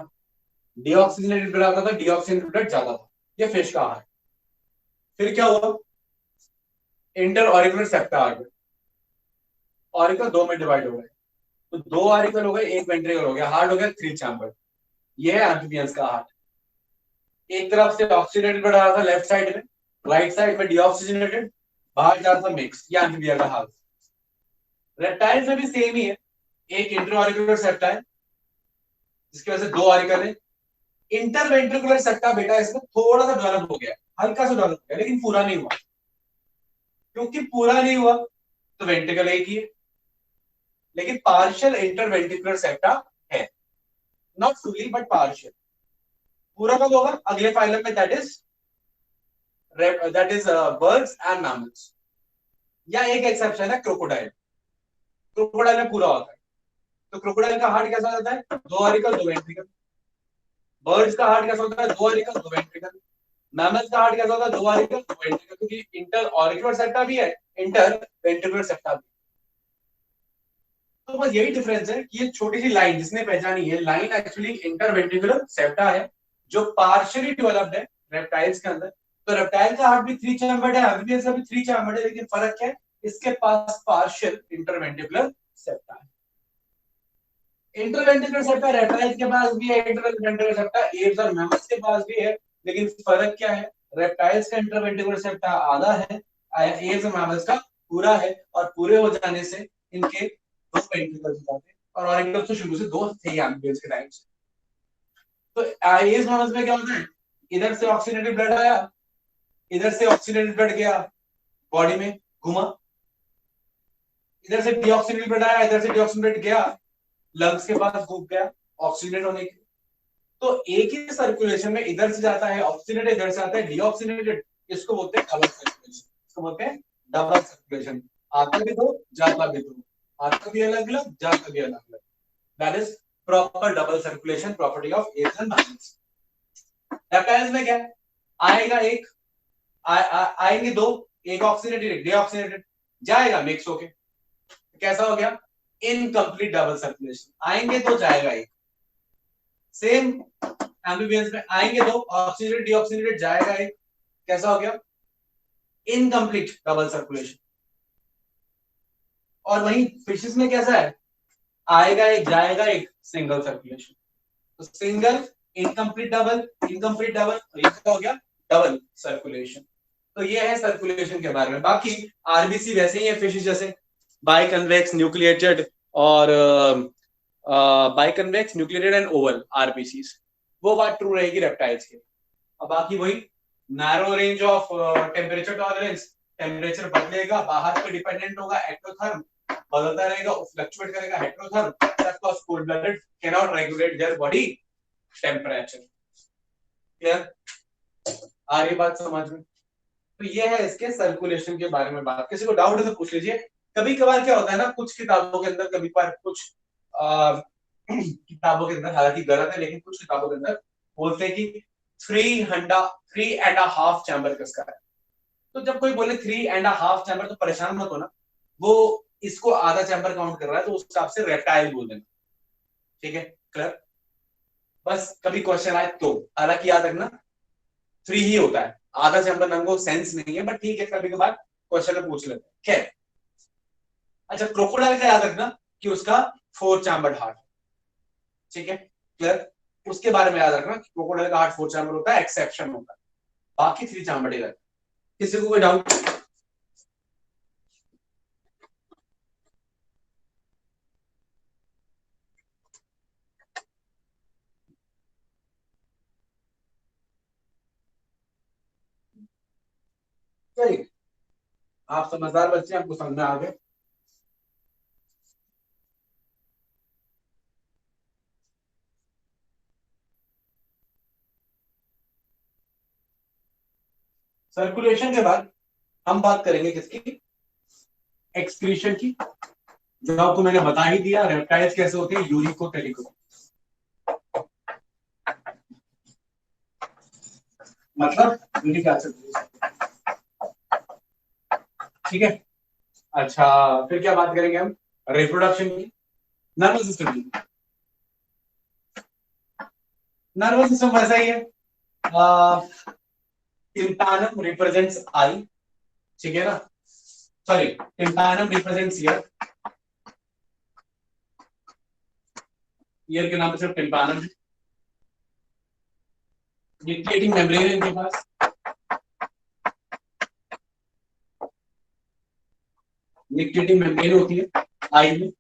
डीऑक्सीजनेटेड ब्लड आता था, डीऑक्सीजनेटेड ब्लड ज्यादा था। ये फिश का आहार। फिर क्या हुआ, इंटर ऑरिकुलर सेप्टा आ गया, ऑरिकल 2 में डिवाइड हो गए, तो 2 ऑरिकल हो गए, 1 वेंट्रिकल हो गया, हार्ट हो गया 3 चैम्बर। ये है एम्फीबियंस का हार्ट। एक तरफ से ऑक्सीजनेटेड ब्लड आ रहा था लेफ्ट साइड में, राइट साइड में डीऑक्सीजनेटेड, बाहर जा रहा था मिक्स। ये एम्फीबिया का हार्ट। रेप्टाइल्स में भी सेम ही है, एक इंटरऑरिकुलर सेप्टा है जिसकी वजह से 2 ऑरिकल है। इंटरवेंट्रिकुलर सेप्टा बेटा इसमें थोड़ा सा डेवलप हो गया, हल्का सा डेवलप हो गया, लेकिन पूरा नहीं हुआ। क्योंकि पूरा नहीं हुआ तो वेंट्रिकल एक ही है, लेकिन पार्शियल इंटरवेंट्रिकुलर सेप्टा है, नॉट फुली बट पार्शियल। पूरा कब होगा, अगले फाइलम में, that is birds and mammals. या एक एक्सेप्शन है, क्रोकोडाइल। क्रोकोडाइल में पूरा होता है। तो क्रोकोडाइल का हार्ट कैसा होता है, 2 ऑरिकल 2 वेंट्रिकल। बर्ड्स का हार्ट कैसा होता है, 2 ऑरिकल 2 वेंट्रिकल। मैमल्स का हार्ट कैसा होता है, 2 ऑरिकल 2 वेंट्रिकल, क्योंकि इंटर ऑरिकुलर सेप्टा भी है, इंटर वेंट्रिकुलर सेप्टा भी। तो बस यही डिफरेंस है कि ये छोटी सी लाइन जिसने पहचानी है, लाइन एक्चुअली इंटरवेंट्रिकुलर सेप्टा है, जो पार्शियली डेवलप्ड है रेप्टाइल्स के अंदर। तो रेप्टाइल का हार्ट भी 3 चैम्बर्ड है, एम्फीबियंस का भी 3 चैम्बर्ड है, लेकिन फर्क क्या है, इसके पास पार्शियल इंटरवेंट्रिकुलर सेप्टा है। इंटरवेंट्रिकुलर सेप्टा रेप्टाइल्स के पास भी है, इंटरवेंट्रिकुलर सेप्टा एप्स और मैमल्स के पास भी है, लेकिन फर्क क्या है, रेप्टाइल्स का इंटरवेंट्रिकुलर सेप्टा आधा है, एप्स और मैमल्स का पूरा है, और पूरे हो जाने से इनके 2 वेंट्रिकल्स हो जाते हैं, और ऑरिकल्स तो शुरू से 2 थे एम्फीबियंस के टाइम से। तो एप्स मैमल्स में क्या होता है, इधर से ऑक्सीजनेटेड ब्लड आया, इधर से ऑक्सीजनेटेड ब्लड गया, बॉडी में घुमा, इधर से डीऑक्सीजनेटेड ब्लड आया, इधर से डीऑक्सीजनेटेड ब्लड गया, लंग्स के पास घूम गया ऑक्सीजनेट होने के। तो एक ही सर्कुलेशन में इधर से जाता है ऑक्सीजनेटेड, इधर से आता है डीऑक्सीजनेटेड। इसको बोलते हैं डबल सर्कुलेशन। इसको बोलते हैं डबल सर्कुलेशन। आता भी दो, जाता भी दो, आता भी अलग अलग, जाता भी अलग अलग। That is proper double circulation property of apps and mammals. Reptiles में क्या है, आएगा एक, आएंगे 2, एक ऑक्सीजनेटेड एक डीऑक्सीजनेटेड, जाएगा मिक्स होके, कैसा हो गया, इनकम्प्लीट डबल सर्कुलेशन। आएंगे 2, जाएगा एक। सेम एम्फीबियंस में आएंगे 2, ऑक्सीजनेटेड डीऑक्सीजनेटेड, जाएगा एक, कैसा हो गया, इनकम्प्लीट डबल सर्कुलेशन। और वहीं फिशेस में कैसा है, आएगा एक, जाएगा एक, सिंगल सर्कुलेशन। तो single, incomplete double, incomplete double, ये क्या हो गया, डबल सर्कुलेशन। तो ये है सर्कुलेशन के बारे में। बाकी आरबीसी वैसे ही है फिशेस जैसे, बाइकन्वेक्स, न्यूक्लिएटेड और बाइकन्वेक्स, न्यूक्लिएटेड एंड ओवल आरबीसीज। वो बात ट्रू रहेगी रेप्टाइल्स की। अब बाकी वही narrow range of temperature tolerance, temperature बदलेगा, बाहर पे डिपेंडेंट होगा, एक्टोथर्म बदलता रहेगा, फ्लक्चुएट करेगा, heterotherm, of course cold blooded can not regulate their body temperature. Clear, आ रही बात समझ में? तो ये है इसके सर्कुलेशन के बारे में बात। किसी को डाउट है तो पूछ लीजिए। कभी कभार क्या होता है ना, कुछ किताबों के अंदर, कभी कभार कुछ किताबों के अंदर, हालांकि गलत है, लेकिन कुछ किताबों के अंदर बोलते हैं कि 3.5 चैम्बर किसका है। तो जब कोई बोले 3.5 चैम्बर तो परेशान मत होना, वो इसको आधा चैम्बर काउंट कर रहा है, तो उस हिसाब से रेप्टाइल बोल देना, ठीक है, क्लियर। बस कभी क्वेश्चन आए तो, हालांकि याद रखना 3 ही होता है, आधा चैम्बर नंगो सेंस नहीं है, बट ठीक है, कभी कभार क्वेश्चन में पूछ लेते हैं। खैर, अच्छा, क्रोकोडाइल का याद रखना कि उसका 4 चैम्बर्ड हार्ट, ठीक है, क्लियर। उसके बारे में याद रखना कि क्रोकोडाइल का हार्ट 4 चैम्बर होता है, एक्सेप्शन होता है, बाकी 3 चैम्बर्ड ही रहता है। किसी को कोई डाउट? चलिए, आप समझदार बच्चे, आपको समझ में आ गए। सर्कुलेशन के बाद हम बात करेंगे किसकी, एक्सक्रीशन की, जो आपको मैंने बता ही दिया। रेप्टाइल्स कैसे होते हैं, यूरिको टेलिको, मतलब यूरिक एसिड, ठीक है। अच्छा, फिर क्या बात करेंगे हम, रिप्रोडक्शन की, नर्वस सिस्टम की। नर्वस सिस्टम वैसा ही है, टिम्पैनम रिप्रेजेंट्स आई, ठीक है ना, sorry tympanum represents year, year के नाम पे सिर्फ टिम्पैनम है। न्यूक्लिएटिंग मेम्ब्रेन है इनके पास, न्यूक्लिएटिंग मेम्ब्रेन होती है आई में।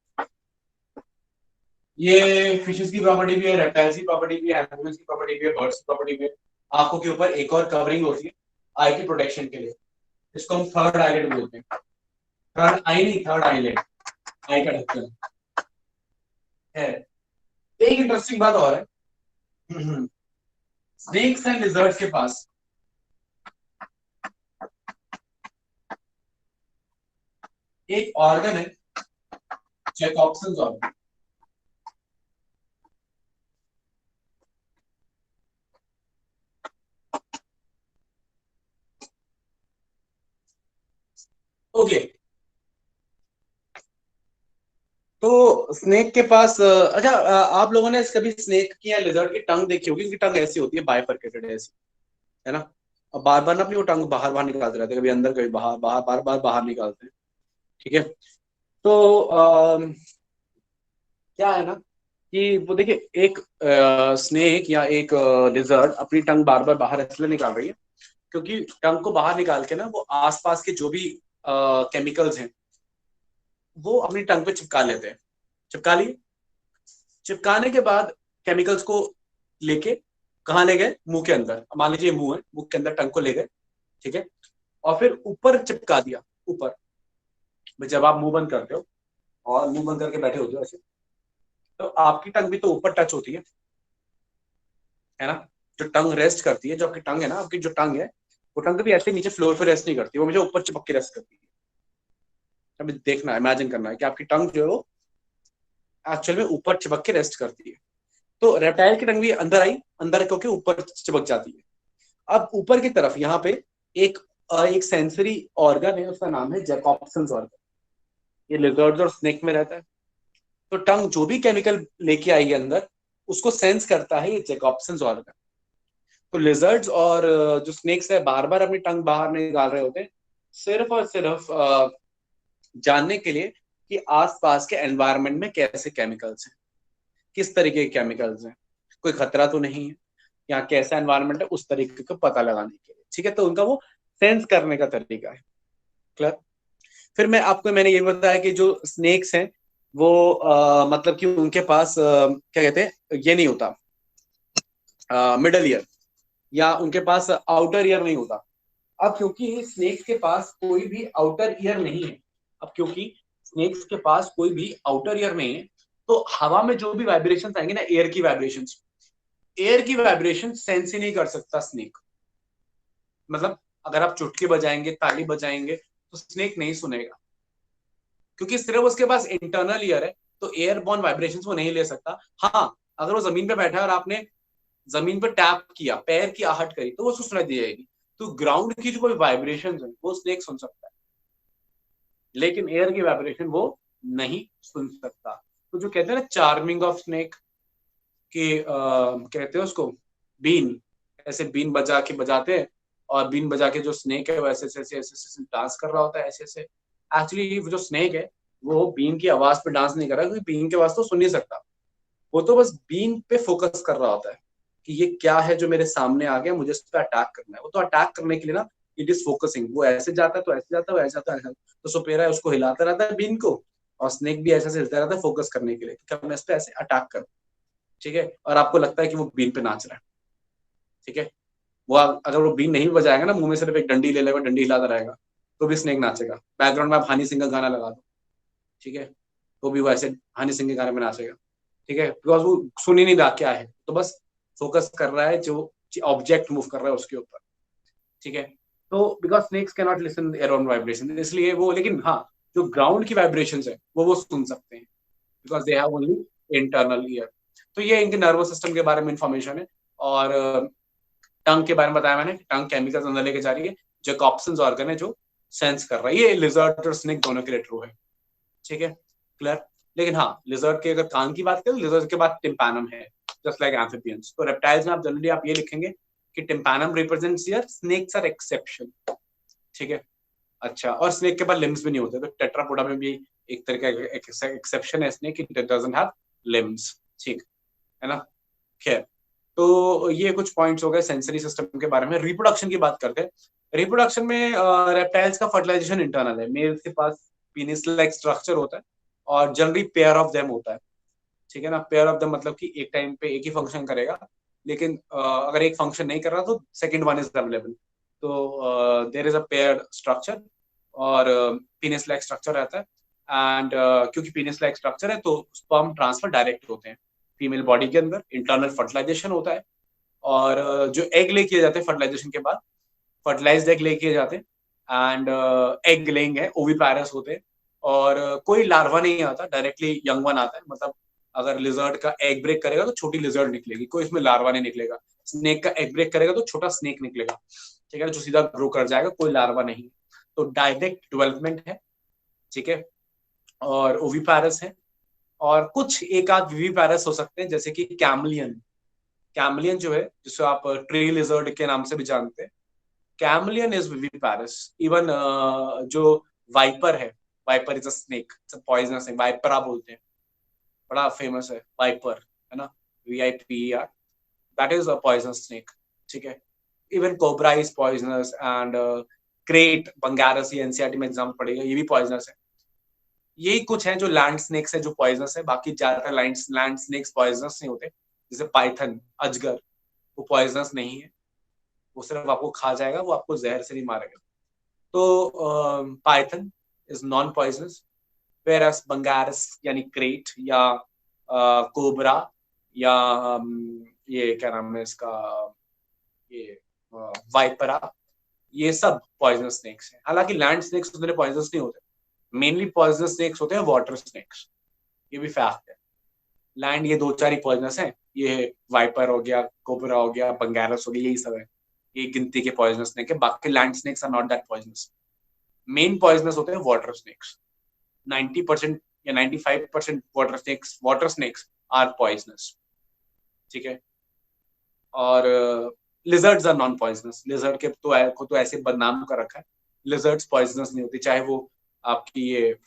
ये फिशेस की प्रॉपर्टी भी है, रेप्टाइल्स की प्रॉपर्टी भी है, एम्फिबियंस की प्रॉपर्टी भी है, बर्ड्स की प्रॉपर्टी भी है। आंखों के ऊपर एक और कवरिंग होती है आई की प्रोटेक्शन के लिए, इसको हम थर्ड आईलेट बोलते हैं। थर्ड आई नहीं, थर्ड आईलेट, आई का ढक्कन है। एक इंटरेस्टिंग बात और है, स्नेक्स एंड लिजर्ड्स के पास एक ऑर्गन है, जैकॉब्सन्स ऑर्गन। ओके, तो स्नेक के पास अच्छा, आप लोगों ने कभी स्नेक की या लिजर्ड की टंग देखी होगी, उनकी टंग ऐसी होती है, बाइफरकेटेड ऐसी, है ना। अब बार बार ना अपनी वो टंग बाहर बाहर निकालते रहते हैं, कभी अंदर कभी बाहर, बाहर बार बार बाहर निकालते हैं, ठीक है। तो क्या है ना कि वो देखिए, एक स्नेक या एक लिजर्ड अपनी टंग बार बार बाहर इसलिए निकाल रही है क्योंकि टंग को बाहर निकाल के ना वो आसपास के जो भी केमिकल्स हैं वो अपनी टंग पे चिपका लेते हैं। चिपका लिए, चिपकाने के बाद केमिकल्स को लेके कहाँ ले गए, मुंह के अंदर। मान लीजिए मुंह है, मुंह के अंदर टंग को ले गए, ठीक है, और फिर ऊपर चिपका दिया, ऊपर। जब आप मुंह बंद करते हो और मुंह बंद करके बैठे होते हो ऐसे, तो आपकी टंग भी तो ऊपर टच होती है ना। जो टंग रेस्ट करती है, जो आपकी टंग है ना, आपकी जो टंग है वो टंग भी ऐसे नीचे फ्लोर पे रेस्ट नहीं करती, वो मुझे ऊपर चिपक के रेस्ट करती है। अभी देखना, इमेजिन करना है कि आपकी टंग जो है वो एक्चुअल में ऊपर चिपक के रेस्ट करती है। तो रेप्टाइल की टंग भी अंदर आई, अंदर क्योंकि ऊपर चिपक जाती है। अब ऊपर की तरफ यहाँ पे एक एक सेंसरी ऑर्गन है, उसका नाम है जैकॉब्सन्स ऑर्गन। ये लिजर्ड्स और स्नेक में रहता है। तो टंग जो भी केमिकल लेके आई है अंदर, उसको सेंस करता है ये जैकॉब्सन्स ऑर्गन। तो लिजर्ड्स और जो स्नेक्स है बार बार अपनी टंग बाहर निकाल रहे होते हैं, सिर्फ और सिर्फ जानने के लिए कि आसपास के एनवायरनमेंट में कैसे केमिकल्स हैं, किस तरीके के केमिकल्स हैं, कोई खतरा तो नहीं है, या कैसा एनवायरनमेंट है, उस तरीके को पता लगाने के लिए, ठीक है। तो उनका वो सेंस करने का तरीका है। क्लियर। फिर मैंने ये बताया कि जो स्नेक्स हैं वो मतलब कि उनके पास क्या कहते हैं, ये नहीं होता मिडल ईयर, या उनके पास आउटर ईयर नहीं होता। अब क्योंकि स्नेक्स के पास कोई भी आउटर ईयर नहीं है, तो हवा में जो भी वाइब्रेशन आएंगे ना, एयर की वाइब्रेशन सेंस ही नहीं कर सकता स्नेक। मतलब अगर आप चुटकी बजाएंगे, ताली बजाएंगे, तो स्नेक नहीं सुनेगा, क्योंकि सिर्फ उसके पास इंटरनल ईयर है, तो एयरबॉर्न वाइब्रेशंस वो नहीं ले सकता। हाँ, अगर वो जमीन पे बैठा है और आपने जमीन पे टैप किया, पैर की आहट करी, तो वो उसको सुनाई दी जाएगी। तो ग्राउंड की जो कोई वाइब्रेशन है वो स्नेक सुन सकता है, लेकिन एयर की वाइब्रेशन वो नहीं सुन सकता। तो जो कहते हैं ना चार्मिंग ऑफ स्नेक, कि कहते हैं उसको बीन, ऐसे बीन बजा के बजाते हैं, और बीन बजा के जो स्नेक है वो ऐसे ऐसे ऐसे डांस कर रहा होता है, ऐसे ऐसे। एक्चुअली वो जो स्नेक है वो बीन की आवाज पे डांस नहीं कर रहा, क्योंकि बीन की आवाज तो सुन नहीं सकता, वो तो बस बीन पे फोकस कर रहा होता है कि ये क्या है जो मेरे सामने आ गया, मुझे इस पर अटैक करना है। वो तो अटैक करने के लिए ना, इट इज फोकसिंग, वो ऐसे जाता है तो ऐसे जाता है, ऐसे जाता है, तो सुपेरा है उसको हिलाता रहता है बीन को, और स्नेक भी ऐसे हिलता रहता है फोकस करने के लिए कि मैं इस पे ऐसे अटैक करूं, ठीक है। और आपको लगता है कि वो बीन पे नाच रहा है, ठीक है। वो अगर वो बीन नहीं बजाएगा ना, मुंह में सिर्फ एक डंडी ले लेगा, डंडी हिलाता रहेगा, तो भी स्नेक नाचेगा। बैकग्राउंड में आप हनी सिंह का गाना लगा दो, ठीक है, तो भी वो ऐसे हनी सिंह के गाने में नाचेगा, ठीक है, बिकॉज वो सुन ही नहीं रहा क्या है, तो बस फोकस कर रहा है जो ऑब्जेक्ट मूव कर रहा है उसके ऊपर, ठीक है। तो because snakes can not listen their own vibration, इसलिए वो, लेकिन हाँ जो ग्राउंड की वाइब्रेशंस है वो सुन सकते हैं because they have only internal ear. तो ये इनके नर्वस सिस्टम के बारे में इंफॉर्मेशन है। और टंग के बारे में बताया मैंने, टंग केमिकल्स अंदर लेके जा रही है, जैकॉब्सन्स ऑर्गन है जो सेंस कर रहा है। ये लिजर्ड और स्नेक दोनों के लिए ट्रू है, ठीक है, क्लियर। लेकिन हाँ लिजर्ड के अगर कान की बात करें, लिजर्ड के बाद टिम्पैनम है, जस्ट लाइक एम्फिबियंस। तो रेप्टाइल्स में आप जनरली आप ये लिखेंगे कि tympanum represents ear, snakes are exception, ठीक है। अच्छा, और स्नेक के बाद लिम्स भी नहीं होते, तो टेट्रापोडा में भी एक तरह का एक्सेप्शन है snake, it doesn't have limbs, ठीक है ना। खैर, तो ये कुछ पॉइंट्स हो गए सेंसरी सिस्टम के बारे में। रिप्रोडक्शन की बात करते हैं। रिप्रोडक्शन में रेप्टाइल्स का फर्टिलाइजेशन इंटरनल है, मेल्स के पास पीनिस लाइक स्ट्रक्चर होता है और जनरली पेयर ऑफ देम होता है, ठीक है ना। पेयर ऑफ देम मतलब कि एक टाइम पे एक ही फंक्शन करेगा, लेकिन अगर एक फंक्शन नहीं कर रहा तो सेकंड वन इज अवेलेबल। तो there is a pair structure और पीनिस लाइक स्ट्रक्चर रहता है। एंड क्योंकि पीनिस लाइक स्ट्रक्चर है तो स्पर्म ट्रांसफर डायरेक्ट होते हैं फीमेल बॉडी के अंदर, इंटरनल फर्टिलाइजेशन होता है। और जो एग ले किए जाते हैं फर्टिलाइजेशन के बाद, फर्टिलाइज्ड एग ले किए जाते हैं एंड एग लेइंग है, ओविपैरस होते हैं। और कोई लार्वा नहीं आता, डायरेक्टली यंग वन आता है। मतलब अगर लिजर्ड का एग ब्रेक करेगा तो छोटी लिजर्ड निकलेगी, कोई इसमें लार्वा नहीं निकलेगा। स्नेक का एग ब्रेक करेगा तो छोटा स्नेक निकलेगा, ठीक है, जो सीधा ग्रो कर जाएगा, कोई लार्वा नहीं। तो डायरेक्ट डेवलपमेंट है, ठीक है, और ओविपैरस है। और कुछ एक आध विविपैरस हो सकते हैं, जैसे कि कैमलियन। कैमलियन जो है, जिसको आप ट्री लिजर्ड के नाम से भी जानते हैं, कैमलियन इज विविपैरस। इवन जो वाइपर है, viper is a snake, it's a poisonous snake, vipera बोलते हैं, बड़ा फेमस है वाइपर, है ना, VIPER, that is a poisonous snake, ठीक है। Even cobra is poisonous and krait, Bungarus, ये एनसीईआरटी में एग्जाम पड़ेगा, ये भी पॉइजनस है। यही कुछ है जो लैंड स्नेक्स है जो पॉइजनस है, बाकी ज्यादातर लैंड स्नेक्स पॉइजनस नहीं होते। जैसे पाइथन, अजगर, वो पॉइजनस नहीं है, वो सिर्फ आपको खा जाएगा, वो आपको जहर से नहीं मारेगा। तो python is non poisonous, versus Bungarus यानी क्रेट या कोबरा या ये क्या नाम है इसका, ये वाइपरा, ये सब पॉइजनस स्नेक्स हैं। हालांकि लैंड स्नेक्स उतने पॉइजनस नहीं होते, मेनली पॉइजनस स्नेक्स होते हैं वाटर स्नेक्स, ये भी फैक्ट है। लैंड ये दो चार ही पॉइजनस हैं, ये वाइपर हो गया, कोबरा हो गया, बंगारस हो गया, यही सब है, ये गिनती के पॉइजनस स्नेक है। बाकी land snakes are not that poisonous. Main poisonous होते हैं वाटर स्नेक्स। 90% या 95% वाटर स्नेक्स आर पॉइजनस, ठीक है। और lizards are non poisonous. Lizard के तो ऐसे बदनाम कर रखा है, लिजर्ड्स पॉइजनस नहीं होती, चाहे वो आपकी ये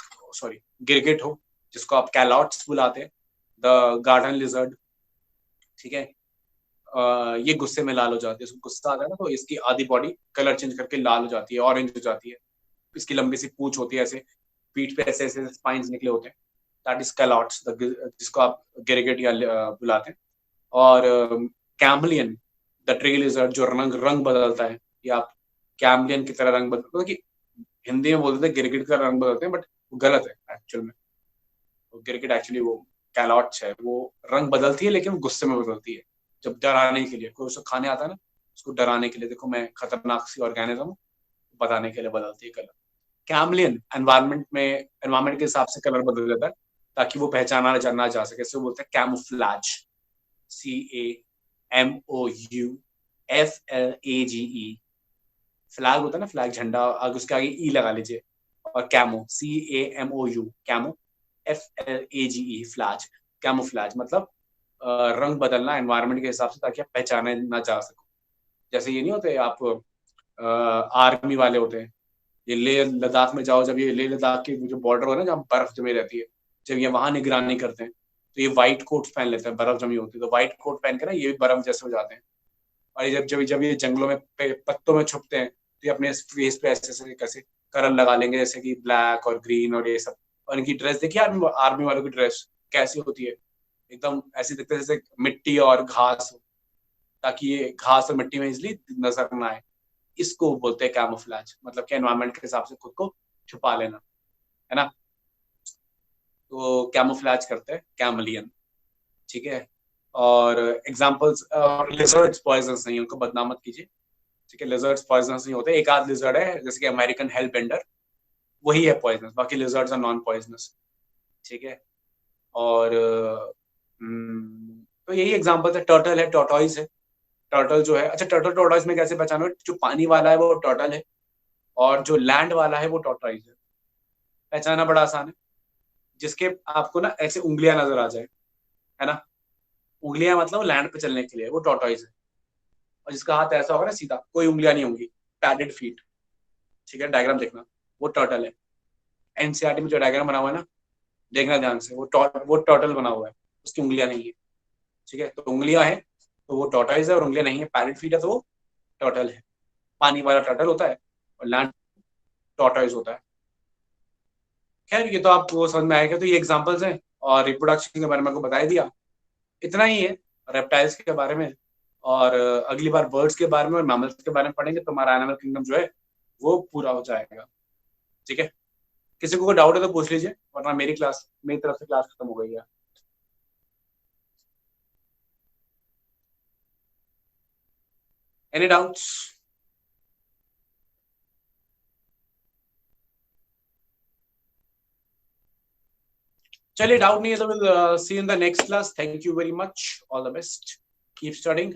गिरगिट हो, जिसको आप कैलॉट्स बुलाते हैं, द गार्डन लिजर्ड, ठीक है। ये गुस्से में लाल हो जाती है, उसको गुस्सा आता है ना, तो इसकी आधी बॉडी कलर चेंज करके लाल हो जाती है, ऑरेंज हो जाती है। इसकी लंबी सी पूंछ होती है, ऐसे पीठ पे ऐसे ऐसे स्पाइन्स निकले होते हैं, दैट इज कैलॉट्स, जिसको आप गिरगिट या बुलाते हैं। और कैमलियन, द ट्री लिजर्ड, जो रंग बदलता है, या आप कैमलियन की तरह रंग बदलते, कि हिंदी में बोलते थे गिरगिट का रंग बदलते हैं, बट गलत है एक्चुअल में। गिरगिट एक्चुअली वो कैलॉट्स है, वो रंग बदलती है लेकिन गुस्से में बदलती है, जब डराने के लिए, कोई उसको खाने आता है ना, उसको डराने के लिए, देखो मैं खतरनाक सी ऑर्गेनिज्म हूँ, बताने के लिए बदलती है कलर। कैमलियन एनवायरमेंट के हिसाब से कलर बदल जाता है, ताकि वो पहचाना जाना जा सके, इसको बोलते हैं कैमोफ्लेज, CAMOUFLAGE। फ्लैग होता है ना, फ्लैग झंडा, आगे उसके आगे ई लगा लीजिए, और camo, CAMOU, camo, FLAGE, fledge, camouflage मतलब रंग बदलना एनवायरमेंट के हिसाब से, ताकि आप पहचाने ना जा सको। जैसे ये नहीं होते आप आर्मी वाले होते हैं, ये लेह लद्दाख में जाओ, जब ये लेह लद्दाख की जो बॉर्डर हो ना, जहाँ बर्फ जमी रहती है, जब ये वहां निगरानी करते हैं तो ये व्हाइट कोट पहन लेते हैं, बर्फ जमी होती है तो व्हाइट कोट पहन के ना ये भी बर्फ जैसे हो जाते हैं। और ये जब ये जंगलों में पत्तों में छुपते हैं, तो ये अपने फेस पे ऐसे कैसे कलर लगा लेंगे, जैसे कि ब्लैक और ग्रीन और ये सब। और इनकी ड्रेस देखिए, आर्मी वालों की ड्रेस कैसी होती है, एकदम ऐसी दिखते है जैसे मिट्टी और घास हो, ताकि ये घास और मिट्टी में इजली नजर ना आए। इसको बोलते हैं कैमोफ्लेज, मतलब कि एनवायरमेंट के हिसाब से खुद को छुपा लेना, है ना। तो कैमोफ्लेज करते हैं कैमलियन, ठीक है। और एग्जांपल्स, लिजर्ड्स पॉइजनस नहीं, उनको बदनाम मत कीजिए, ठीक है, लिजर्ड्स पॉइजनस नहीं होते, एक आध लिजर्ड है जैसे कि अमेरिकन हेल बेंडर, वही है पॉइजनस, बाकी लिजर्ड्स आर नॉन पॉइजनस। ठीक है, और तो यही एग्जांपल है। टर्टल है, टॉर्टोइज है। टर्टल जो है, अच्छा टर्टल टॉर्टोइज में कैसे पहचानो, जो पानी वाला है वो टर्टल है और जो लैंड वाला है वो टॉर्टोइज है। पहचाना बड़ा आसान है, जिसके आपको ना ऐसे उंगलियां नजर आ जाए, है ना, उंगलियां मतलब लैंड पे चलने के लिए, वो टॉर्टोइज है। और जिसका हाथ ऐसा होगा ना सीधा, कोई उंगलियां नहीं होंगी, पैडेड फीट, ठीक है, डायग्राम देखना, वो टर्टल है। एनसीईआरटी में जो डायग्राम बना हुआ है ना, देखना ध्यान से, वो टर्टल बना हुआ है, उसकी उंगलियां नहीं है। ठीक है, तो उंगलियां हैं तो वो टॉर्टोइज है, और उंगलियां नहीं है, पैरेट फीट है, तो वो टर्टल है। पानी वाला टर्टल होता है और लैंड टॉर्टोइज होता है। खैर ये तो आपको समझ में आएगा। तो ये एग्जांपल्स हैं, और रिप्रोडक्शन के बारे में आपको बता ही दिया। इतना ही है रेप्टाइल्स के बारे में, और अगली बार बर्ड्स के बारे में और मैमल्स के बारे में पढ़ेंगे, तो हमारा एनिमल किंगडम जो है वो पूरा हो जाएगा। ठीक है, किसी को डाउट है तो पूछ लीजिए, वरना मेरी तरफ से क्लास खत्म हो गई है। Any doubts? चलिए, डाउट नहीं है तो will see in the next class. Thank you very much, all the best, keep studying.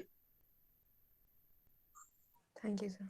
Thank you sir.